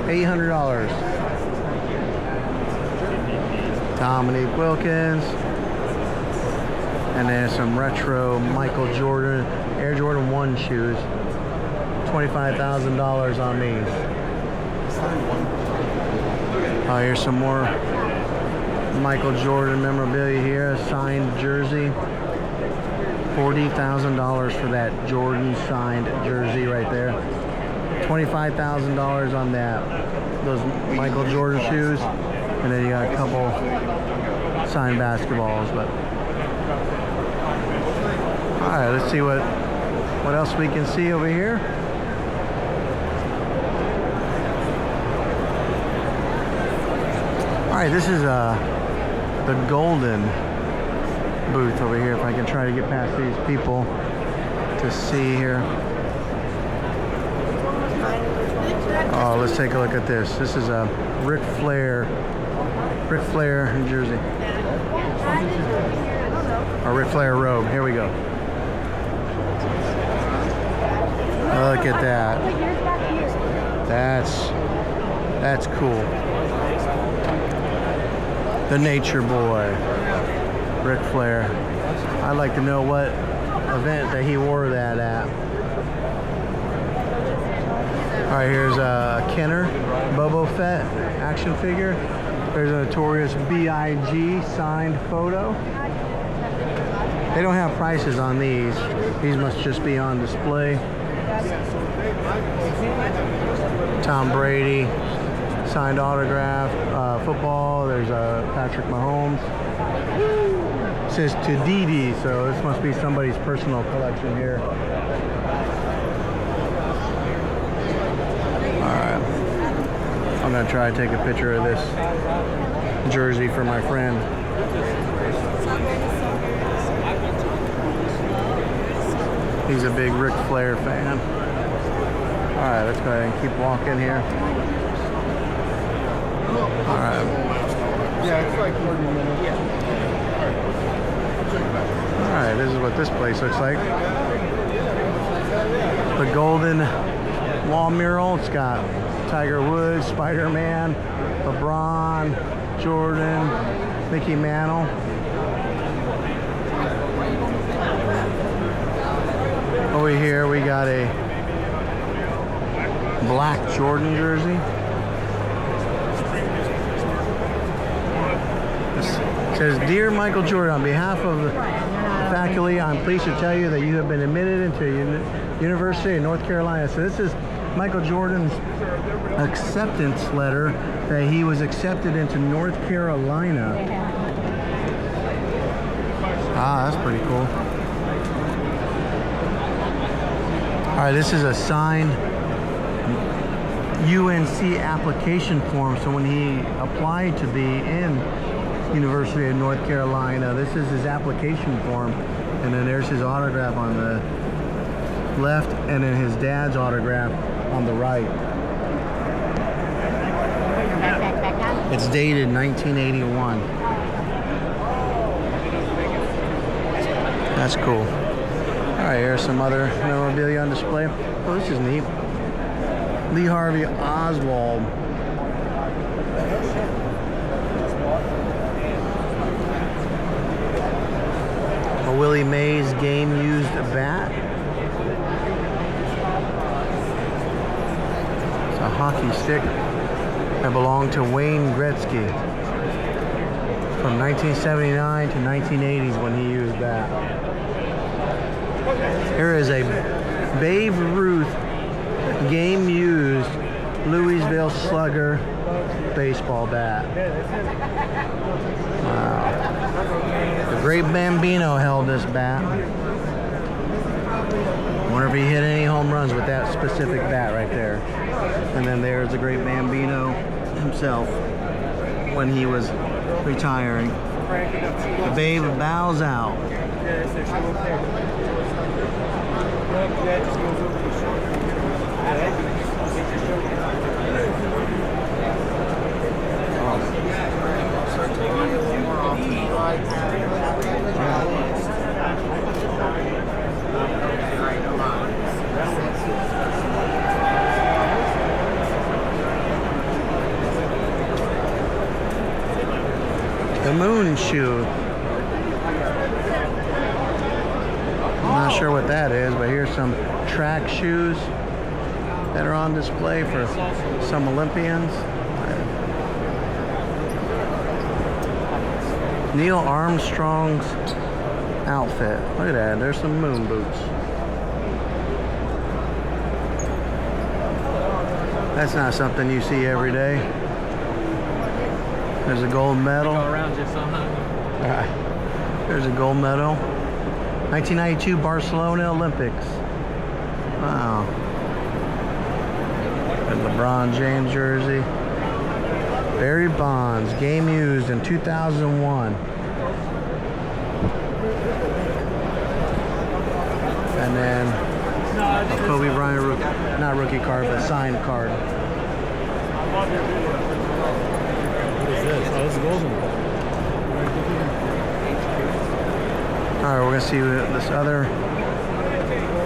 $800. Dominique Wilkins. And then some retro Michael Jordan, Air Jordan 1 shoes. $25,000 on these. Oh, here's some more Michael Jordan memorabilia here. A signed jersey. $40,000 for that Jordan signed jersey right there. $25,000 on that. Those Michael Jordan shoes. And then you got a couple signed basketballs. But all right, let's see what else we can see over here. All right, this is the Golden booth over here. If I can try to get past these people to see here. Oh, let's take a look at this. This is a Ric Flair jersey. A Ric Flair robe. Here we go. Look at that. That's cool. The Nature Boy, Ric Flair. I'd like to know what event that he wore that at. All right, here's a Kenner Boba Fett action figure. There's a Notorious B.I.G. signed photo. They don't have prices on these. These must just be on display. Tom Brady signed autograph. Football. There's Patrick Mahomes. It says to Didi, so this must be somebody's personal collection here. Alright. I'm going to try to take a picture of this jersey for my friend. He's a big Ric Flair fan. Alright, let's go ahead and keep walking here. Alright. Yeah, it's like 40 minutes. Yeah. Alright, this is what this place looks like. The Golden wall mural. It's got Tiger Woods, Spider-Man, LeBron, Jordan, Mickey Mantle. Over here we got a black Jordan jersey. It says, "Dear Michael Jordan, on behalf of the faculty, I'm pleased to tell you that you have been admitted into University of North Carolina." So this is Michael Jordan's acceptance letter that he was accepted into North Carolina. Ah, that's pretty cool. All right, this is a signed UNC application form. So when he applied to be in University of North Carolina, this is his application form. And then there's his autograph on the left, and then his dad's autograph on the right. It's dated 1981. That's cool. All right, here's some other memorabilia on display. Oh, this is neat. Lee Harvey Oswald. A Willie Mays game-used bat. It's a hockey stick that belonged to Wayne Gretzky from 1979 to 1980s when he used that. Here is a Babe Ruth game-used Louisville Slugger baseball bat. Wow. The great Bambino held this bat. Wonder if he hit any home runs with that specific bat right there. And then there's the great Bambino himself when he was retiring. The babe bows out. The moon shoe. I'm not sure what that is, but here's some track shoes that are on display for some Olympians. Neil Armstrong's outfit. Look at that. There's some moon boots. That's not something you see every day. There's a gold medal. There's a gold medal. 1992 Barcelona Olympics. Wow. There's LeBron James jersey. Barry Bonds, game used in 2001. And then a Kobe Bryant rookie, not rookie card, but signed card. What is this? Oh, this is golden. All right, we're gonna see this other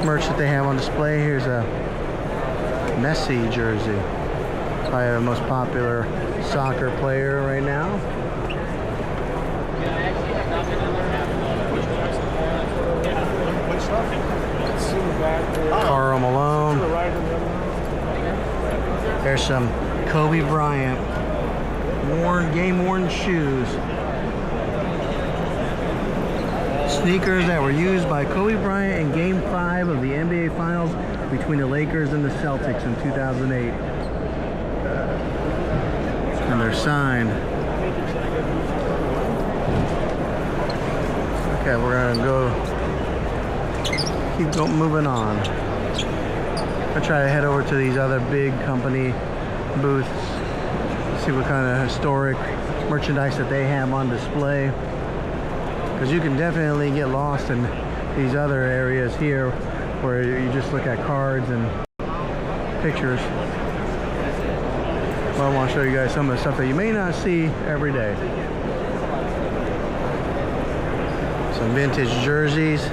merch that they have on display. Here's a Messi jersey. Probably the most popular soccer player right now. Karl Malone. There's some Kobe Bryant game-worn shoes. Sneakers that were used by Kobe Bryant in Game 5 of the NBA Finals between the Lakers and the Celtics in 2008. And they're signed. Okay, we're gonna keep moving on. I try to head over to these other big company booths, see what kind of historic merchandise that they have on display. Because you can definitely get lost in these other areas here where you just look at cards and pictures. Well, I want to show you guys some of the stuff that you may not see every day. Some vintage jerseys,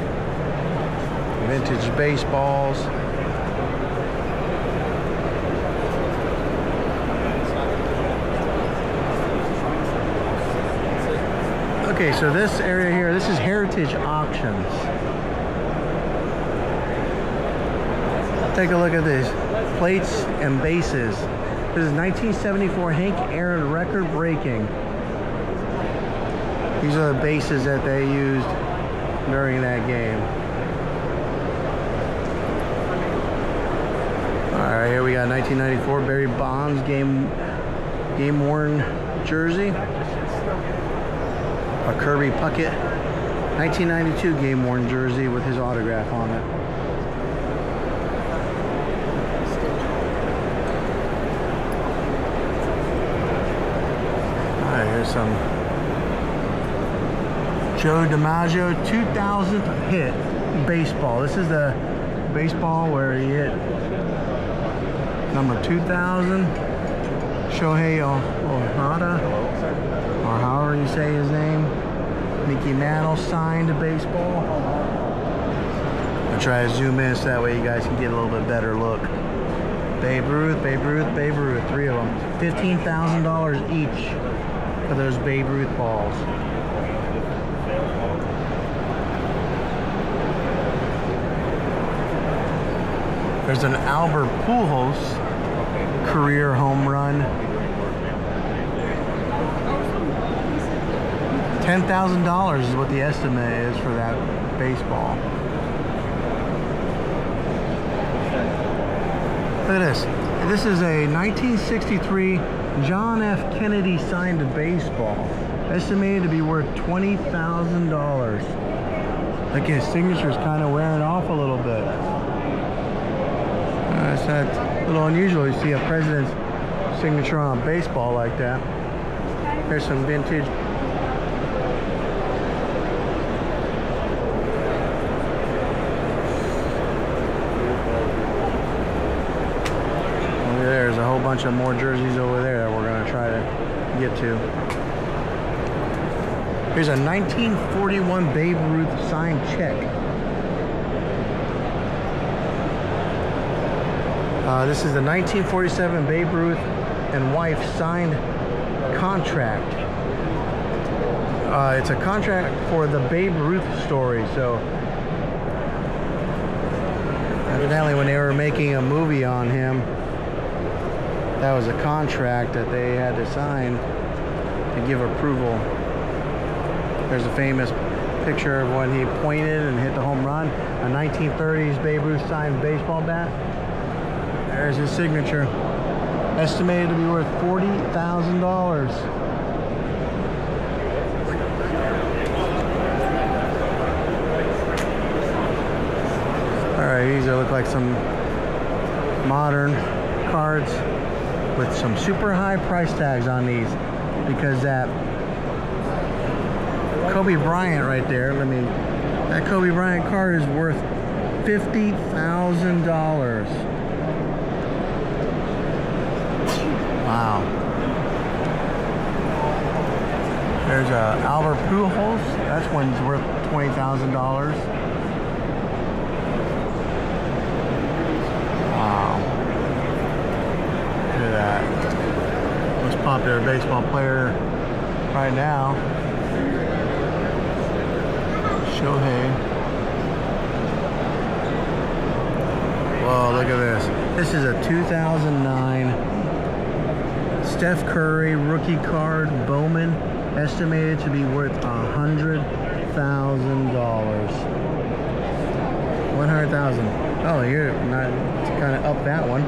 vintage baseballs. Okay, so this area here, this is Heritage Auctions. Take a look at this. Plates and bases. This is 1974 Hank Aaron record breaking. These are the bases that they used during that game. Alright, here we got 1994 Barry Bonds game-worn jersey. A Kirby Puckett 1992 game-worn jersey with his autograph on it. Alright, here's some Joe DiMaggio 2000th hit baseball. This is the baseball where he hit number 2000. Shohei Ohata, or however you say his name. Mickey Mantle signed baseball. I'll try to zoom in so that way you guys can get a little bit better look. Babe Ruth, Babe Ruth, Babe Ruth, 3 of them. $15,000 each for those Babe Ruth balls. There's an Albert Pujols career home run. $10,000 is what the estimate is for that baseball. Look at this. This is a 1963 John F. Kennedy signed baseball. Estimated to be worth $20,000. Like his signature's kind of wearing off a little bit. It's not a little unusual. You see a president's signature on a baseball like that. Here's some vintage. There's a whole bunch of more jerseys over there that we're going to try to get to. Here's a 1941 Babe Ruth signed check. This is the 1947 Babe Ruth and wife signed contract. It's a contract for the Babe Ruth story. So evidently when they were making a movie on him, that was a contract that they had to sign to give approval. There's a famous picture of when he pointed and hit the home run. A 1930s Babe Ruth signed baseball bat. There's his signature. Estimated to be worth $40,000. Alright, these look like some modern cards with some super high price tags on these, because that Kobe Bryant right there, that Kobe Bryant card is worth $50,000. Wow. There's Albert Pujols. That's one's worth $20,000. That most popular baseball player right now, Shohei. Whoa, look at this. This is a 2009 Steph Curry rookie card, Bowman, estimated to be worth $100,000. $100,000. Oh, here, not to kind of up that one.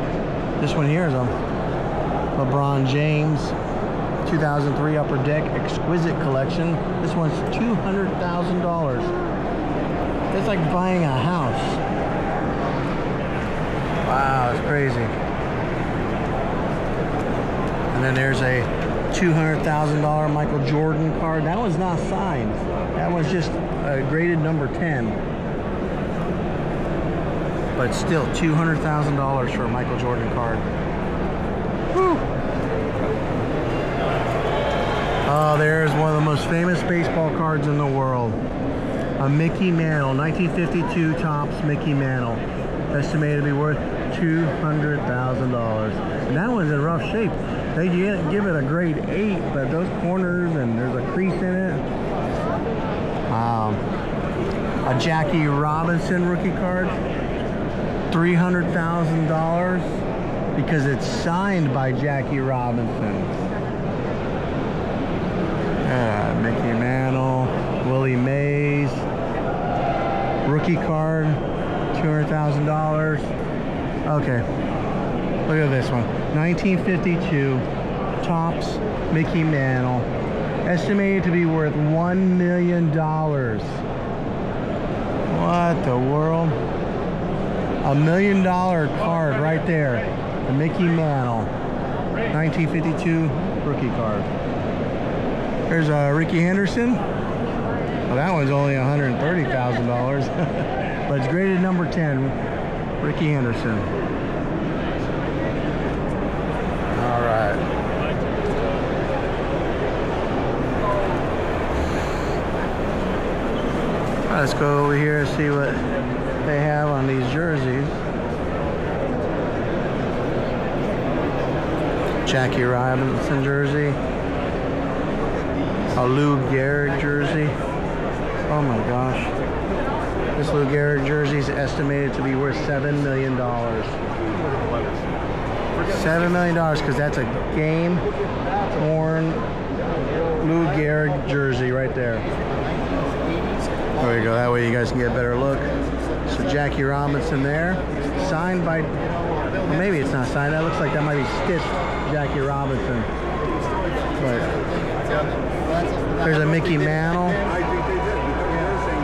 This one here is LeBron James 2003 Upper Deck Exquisite Collection. This one's $200,000. That's like buying a house. Wow, it's crazy. And then there's a $200,000 Michael Jordan card. That one's not signed. That one's just graded number 10. But still, $200,000 for a Michael Jordan card. Whew. Oh, there's one of the most famous baseball cards in the world. A Mickey Mantle, 1952 Topps Mickey Mantle. Estimated to be worth $200,000. And that one's in rough shape. They give it a grade 8, but those corners and there's a crease in it. A Jackie Robinson rookie card. $300,000 because it's signed by Jackie Robinson. Mickey Mantle, Willie Mays, rookie card, $200,000. Okay, look at this one, 1952 Topps Mickey Mantle, estimated to be worth $1 million. What the world? $1 million card right there. The Mickey Mantle. 1952 rookie card. There's Ricky Henderson. Well, that one's only $130,000. But it's graded number 10. Ricky Henderson. Alright. Let's go over here and see what they have on these jerseys. Jackie Robinson jersey. A Lou Gehrig jersey. Oh my gosh. This Lou Gehrig jersey is estimated to be worth $7 million. $7 million, because that's a game-worn Lou Gehrig jersey right there. There we go. That way you guys can get a better look. So Jackie Robinson there, signed by Well, maybe it's not signed. That looks like that might be stitched Jackie Robinson. But there's a Mickey Mantle. I think they did.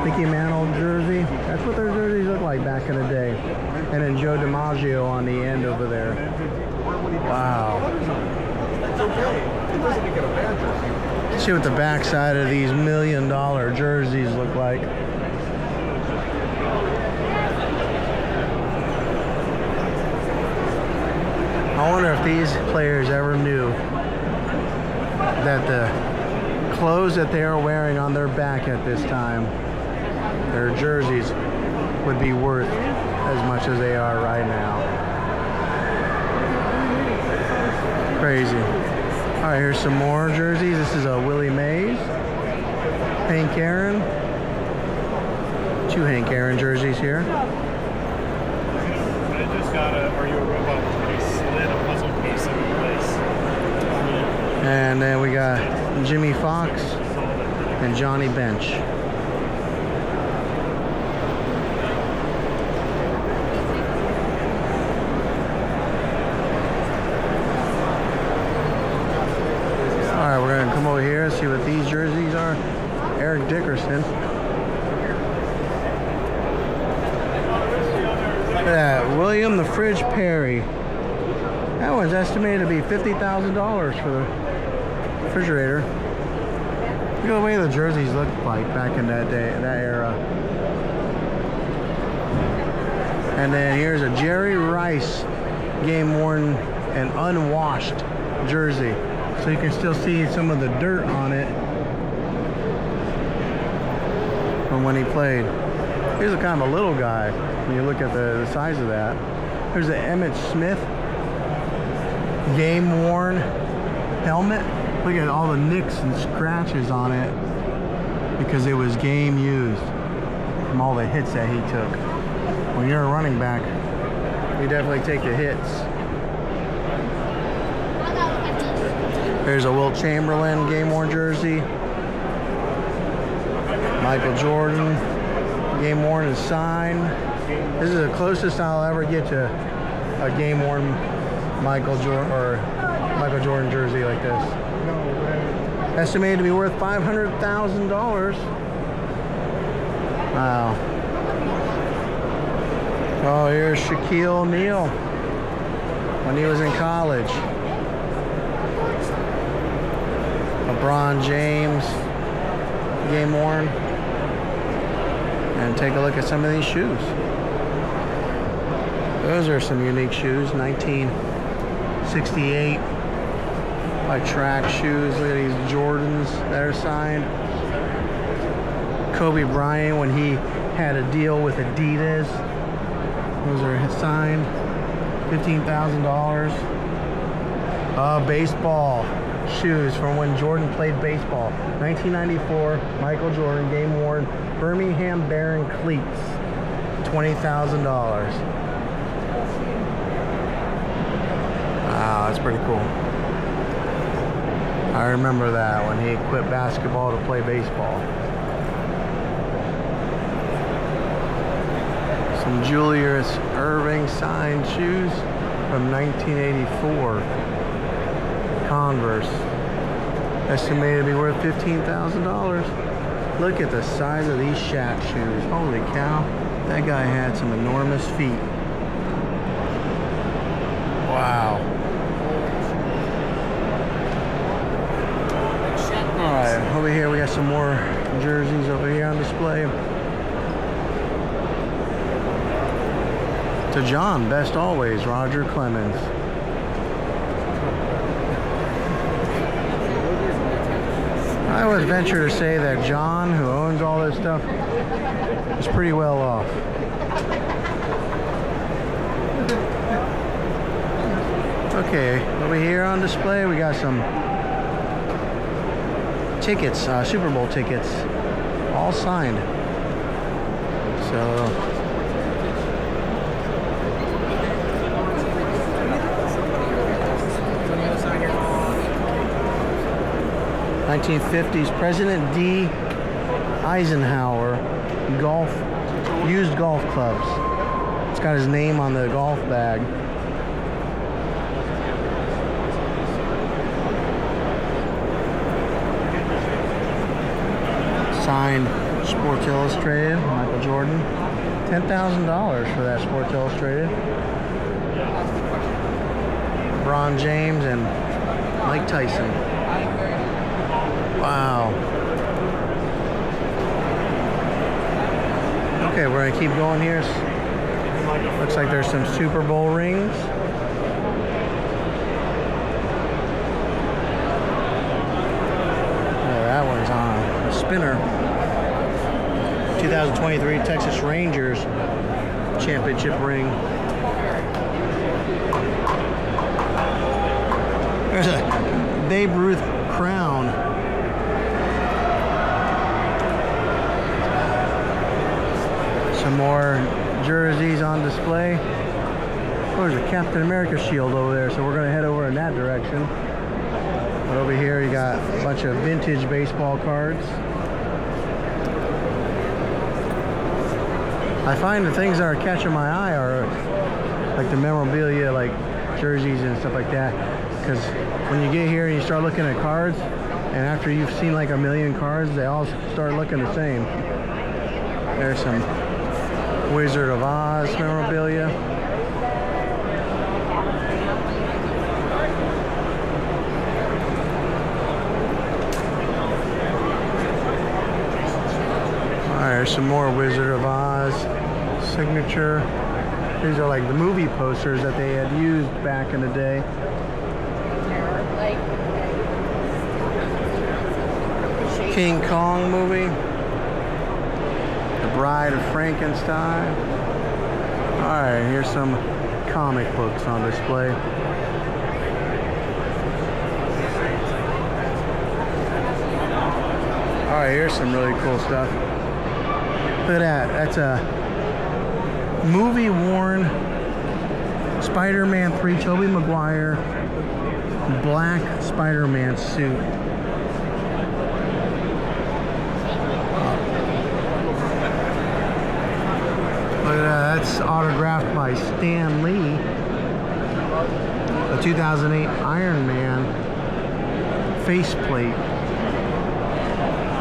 Mickey Mantle jersey. That's what their jerseys look like back in the day. And then Joe DiMaggio on the end over there. Wow. It's okay. It doesn't make it a bad jersey. See what the backside of these $1 million jerseys look like. I wonder if these players ever knew that the clothes that they are wearing on their back at this time, their jerseys, would be worth as much as they are right now. Crazy. All right, here's some more jerseys. This is a Willie Mays, Hank Aaron. 2 Hank Aaron jerseys here. I just got a Are You a Robot? They slid a puzzle piece into place. And then we got Jimmy Fox and Johnny Bench. All right, we're gonna come over here and see what these jerseys are. Eric Dickerson. Look at that, William the Fridge Perry. That one's estimated to be $50,000 for the refrigerator. Look at the way the jerseys looked like back in that day, that era. And then here's a Jerry Rice game worn and unwashed jersey. So you can still see some of the dirt on it from when he played. Here's a kind of a little guy when you look at the size of that. Here's the Emmitt Smith game worn helmet. Look at all the nicks and scratches on it because it was game used from all the hits that he took. When you're a running back, you definitely take the hits. There's a Wilt Chamberlain game worn jersey. Michael Jordan game worn and signed. This is the closest I'll ever get to a game worn Michael Jordan jersey like this. Estimated to be worth $500,000. Wow. Oh, here's Shaquille O'Neal when he was in college. LeBron James game worn. And take a look at some of these shoes. Those are some unique shoes. 1968 like track shoes. Look at these Jordans that are signed. Kobe Bryant when he had a deal with Adidas. Those are signed. $15,000. Baseball shoes from when Jordan played baseball. 1994 Michael Jordan game worn Birmingham Baron cleats. $20,000. Wow, that's pretty cool. I remember that when he quit basketball to play baseball. Some Julius Erving signed shoes from 1984. Converse. Estimated to be worth $15,000. Look at the size of these Shaq shoes. Holy cow. That guy had some enormous feet. Wow. Alright, over here we got some more jerseys over here on display. To John, best always, Roger Clemens. I would venture to say that John, who owns all this stuff, is pretty well off. Okay, over here on display we got some tickets, Super Bowl tickets, all signed. So 1950s President D. Eisenhower used golf clubs. It's got his name on the golf bag. signed Sports Illustrated, Michael Jordan. $10,000 for that Sports Illustrated. LeBron James and Mike Tyson. Wow. Okay, we're gonna keep going here. Looks like there's some Super Bowl rings. Oh, that one's on a spinner. 2023 Texas Rangers championship ring. There's a Babe Ruth crown. Some more jerseys on display. Oh, there's a Captain America shield over there, so we're going to head over in that direction. But over here you got a bunch of vintage baseball cards. I find the things that are catching my eye are like the memorabilia, like jerseys and stuff like that. Because when you get here and you start looking at cards, and after you've seen like a million cards, they all start looking the same. There's some Wizard of Oz memorabilia. Alright, there's some more Wizard of Oz signature. These are like the movie posters that they had used back in the day. King Kong movie. The Bride of Frankenstein. Alright, here's some comic books on display. Alright, here's some really cool stuff. Look at that. That's a movie-worn Spider-Man 3 Tobey Maguire black Spider-Man suit. Look at that. That's autographed by Stan Lee. The 2008 Iron Man faceplate.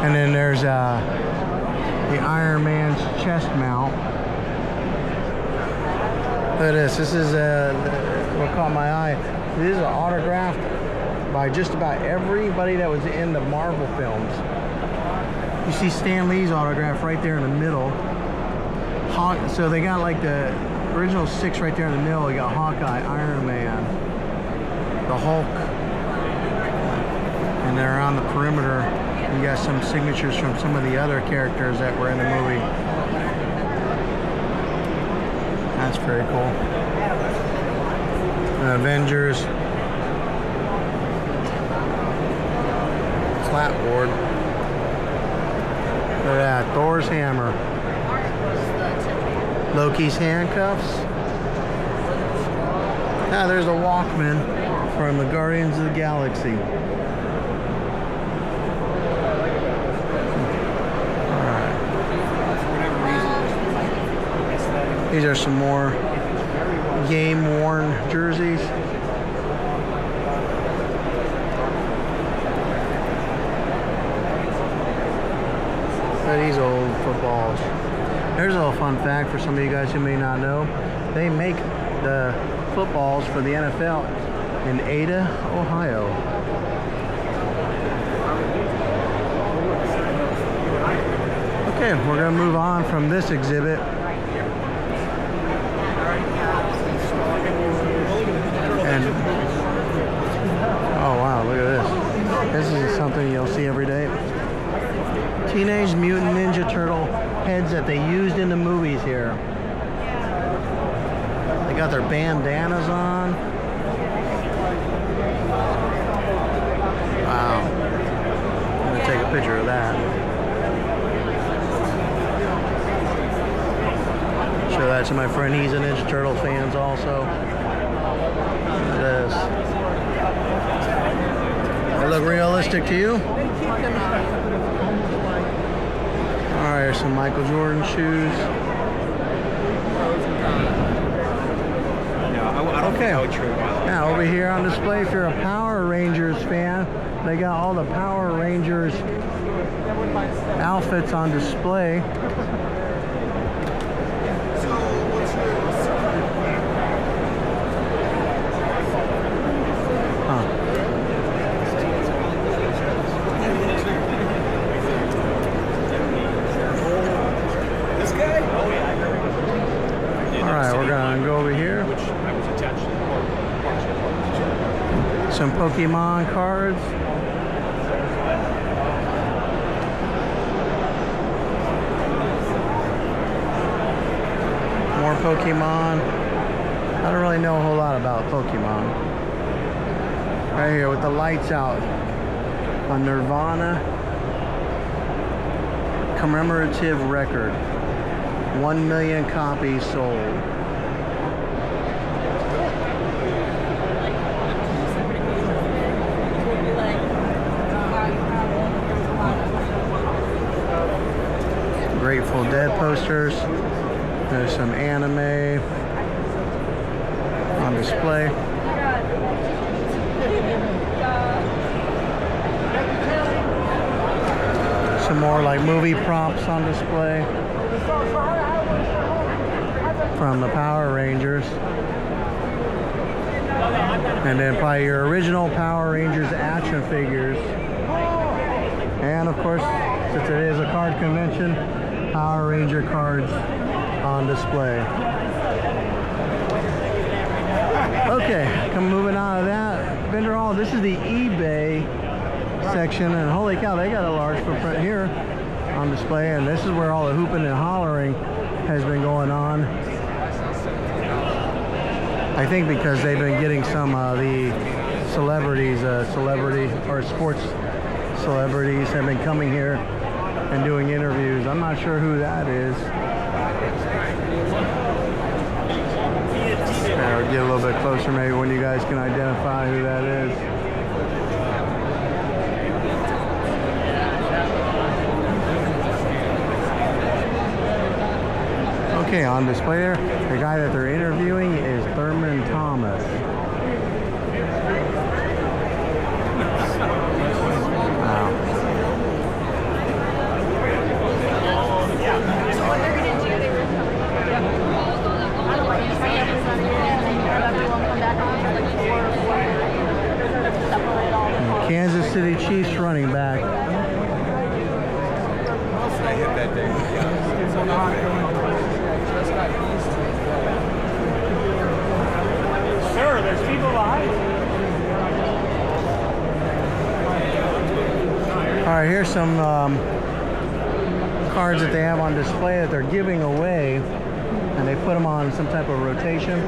And then there's the Iron Man's chest mount. Look at this. This is what caught my eye. This is autographed by just about everybody that was in the Marvel films. You see Stan Lee's autograph right there in the middle. So they got like the original 6 right there in the middle. You got Hawkeye, Iron Man, the Hulk, and they're on the perimeter. You got some signatures from some of the other characters that were in the movie. That's very cool. Avengers flatboard. Look at that, Thor's hammer. Loki's handcuffs. Ah, there's a Walkman from the Guardians of the Galaxy. These are some more game-worn jerseys. Look at these old footballs. There's a little fun fact for some of you guys who may not know. They make the footballs for the NFL in Ada, Ohio. Okay, we're going to move on from this exhibit. And oh wow, look at this. This is something you'll see every day. Teenage Mutant Ninja Turtle heads that they used in the movies here. They got their bandanas on. Wow. I'm gonna take a picture of that. Show that to my friend. He's a Ninja Turtle fan also. This. They look realistic to you? Alright, here's some Michael Jordan shoes. Okay. Now over here on display, if you're a Power Rangers fan, they got all the Power Rangers outfits on display. Alright, we're gonna go over here. Some Pokemon cards. More Pokemon. I don't really know a whole lot about Pokemon. Right here with the lights out. A Nirvana commemorative record. 1 million copies sold. Grateful Dead posters. There's some anime on display. Some more like movie props on display from the Power Rangers. And then probably your original Power Rangers action figures. And of course, since it is a card convention, Power Ranger cards on display. Okay, come moving out of that vendor hall. This is the eBay section, and holy cow, they got a large footprint here on display, and this is where all the hooping and hollering has been going on. I think because they've been getting some of the celebrities, sports celebrities have been coming here and doing interviews. I'm not sure who that is. I'll get a little bit closer maybe when you guys can identify who that is. Okay, on display there, the guy that they're interviewing is Thurman Thomas. Kansas City Chiefs running back. I hit that day. Sir, there's people behind you. All right, here's some cards that they have on display that they're giving away, and they put them on some type of rotation.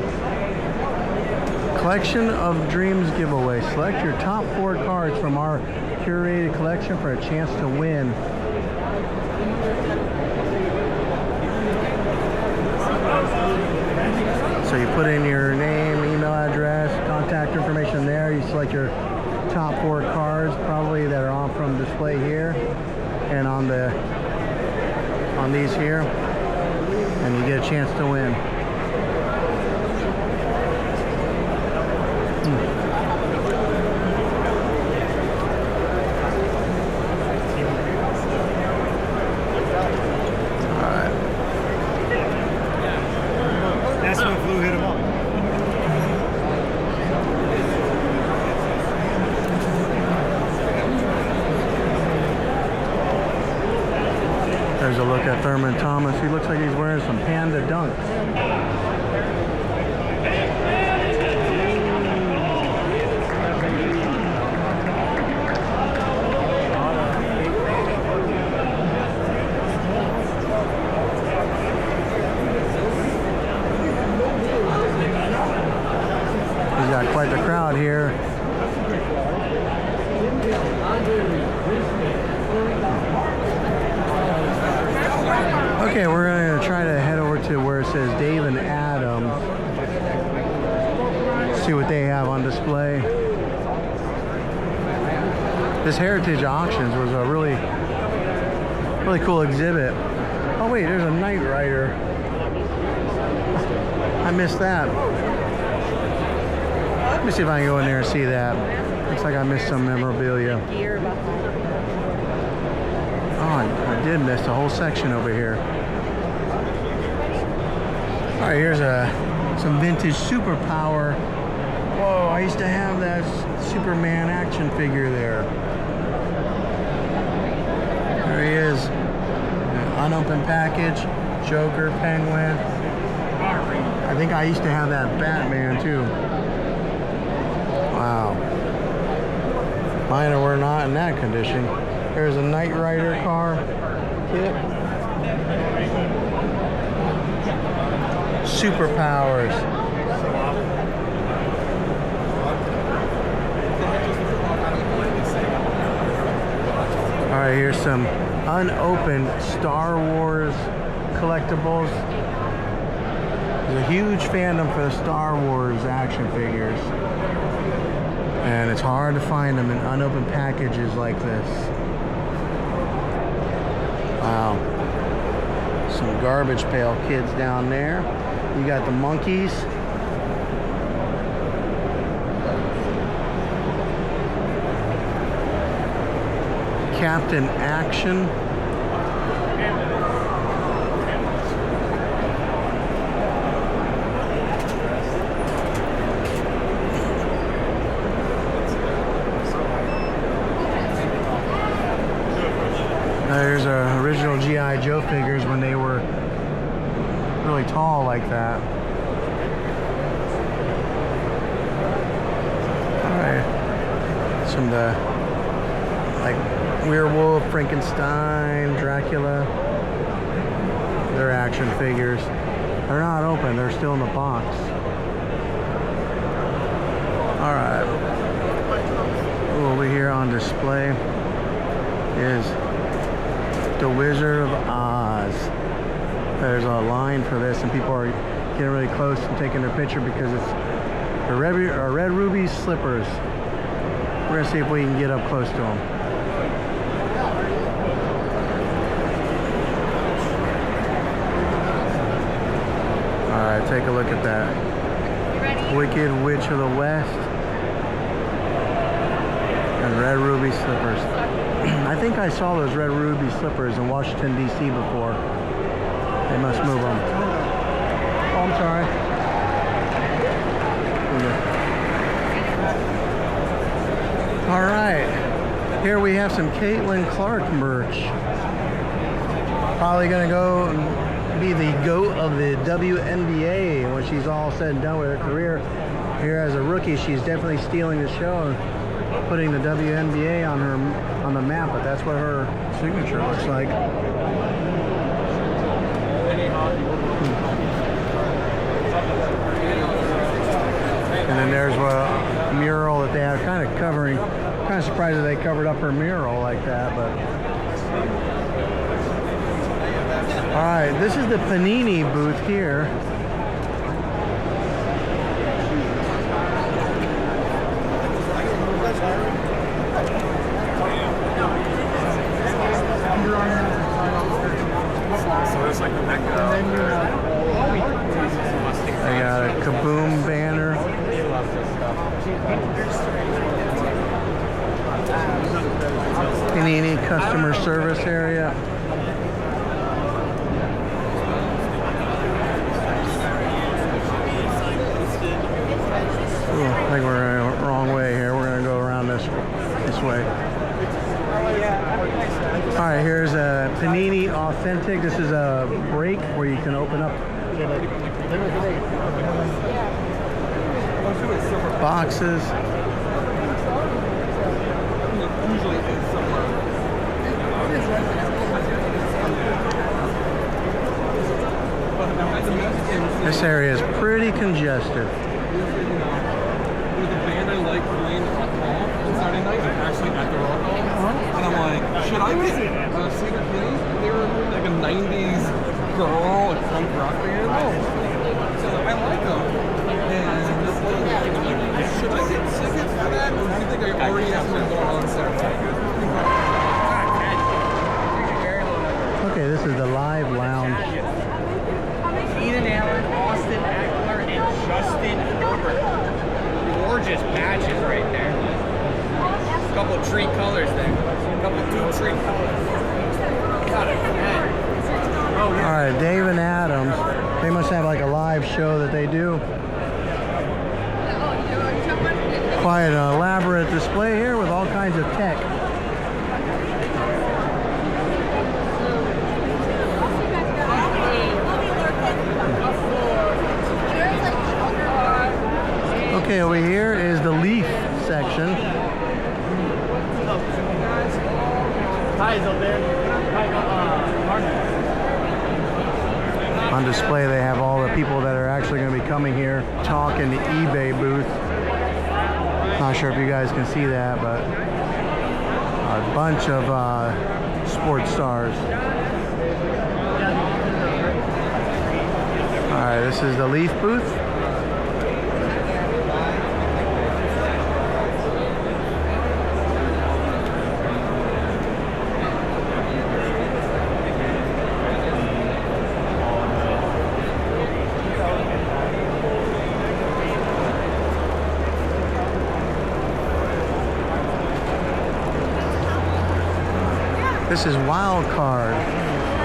Collection of Dreams giveaway. Select your top 4 cards from our curated collection for a chance to win. So you put in your name, email address, contact information there. You select your top 4 cards, probably that are on from display here and on these here, and you get a chance to win. There's a look at Thurman Thomas. He looks like he's wearing some Panda Dunks. He's got quite the crowd here. Okay, we're going to try to head over to where it says Dave and Adams. See what they have on display. This Heritage Auctions was a really cool exhibit. Oh wait, there's a Knight Rider. I missed that. Let me see if I can go in there and see that. Looks like I missed some memorabilia. I did miss the whole section over here. All right, here's some vintage superpower. Whoa, I used to have that Superman action figure there. There he is. An unopened package, Joker, Penguin. I think I used to have that Batman too. Wow. Mine were not in that condition. There's a Knight Rider car kit. Superpowers. All right, here's some unopened Star Wars collectibles. There's a huge fandom for the Star Wars action figures, and it's hard to find them in unopened packages like this. Wow. Some Garbage Pail Kids down there. You got the monkeys. Captain Action. There's original G.I. Joe figures when they were really tall like that. Alright. Some of the like Werewolf, Frankenstein, Dracula. They're action figures. They're not open, they're still in the box. Alright. Over here on display is The Wizard of Oz. There's a line for this, and people are getting really close and taking their picture because it's the red ruby slippers. We're gonna see if we can get up close to them. All right, take a look at that. Ready? Wicked Witch of the West and red ruby slippers. I think I saw those red ruby slippers in Washington, D.C. before. They must move them. Oh, I'm sorry. All right. Here we have some Caitlin Clark merch. Probably going to go and be the GOAT of the WNBA when she's all said and done with her career. Here as a rookie, she's definitely stealing the show and putting the WNBA on the map, but that's what her signature looks like. And then there's a mural that they have kind of covering. Kind of surprised that they covered up her mural like that, but. All right, this is the Panini booth here. I got a Kaboom banner. Panini customer service area. Ooh, I think we're going the wrong way here. We're going to go around this way. All right, here's a Panini Authentic. This is a break where you can open up boxes. This area is pretty congested. There's a band I like playing on Saturday night, like actually at the Rock Hall. And I'm like, should I get see the Kitties? They were like a 90s girl, like punk rock band. So I like them. And should I get tickets for that? Or do you think I already have something going on Saturday? Okay, this is the Live Lounge. Keenan Allen, Austin Eckler, and Justin Herbert. Gorgeous patches right there. A couple of tree colors there. A couple of two tree colors. All right, Dave and Adams. They must have like a live show that they do. Quite an elaborate display here with all kinds of tech. Okay, over here is the Leaf section. On display, they have all the people that are actually going to be coming here, talking the eBay booth. Not sure if you guys can see that, but a bunch of sports stars. All right, this is the Leaf booth. This is Wild Card,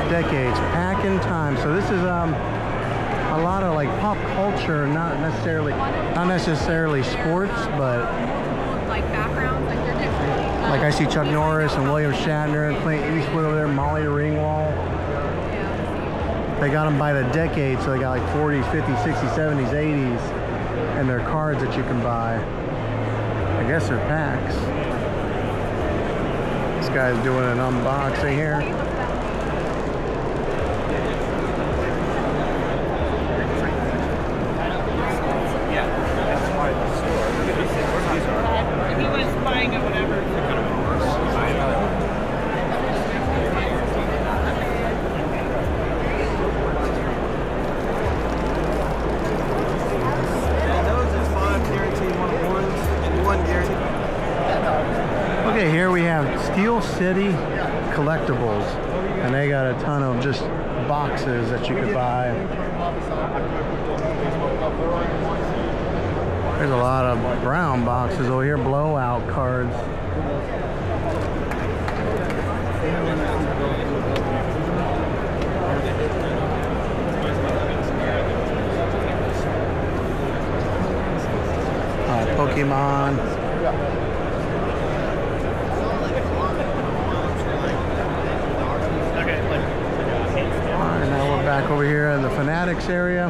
Decades, Pack in Time. So this is a lot of like pop culture, not necessarily sports, but Like backgrounds, like they're different. like I see Chuck Norris and William Shatner and Clint Eastwood over there, Molly Ringwald. They got them by the decade, so they got like 40s, 50s, 60s, 70s, 80s, and they're cards that you can buy. I guess they're packs. This guy's doing an unboxing here. He was buying it, whatever. Okay, here we have Steel City Collectibles, and they got a ton of just boxes that you could buy. There's a lot of brown boxes over here, blowout cards. Pokemon. Alright, now we're back over here in the Fanatics area.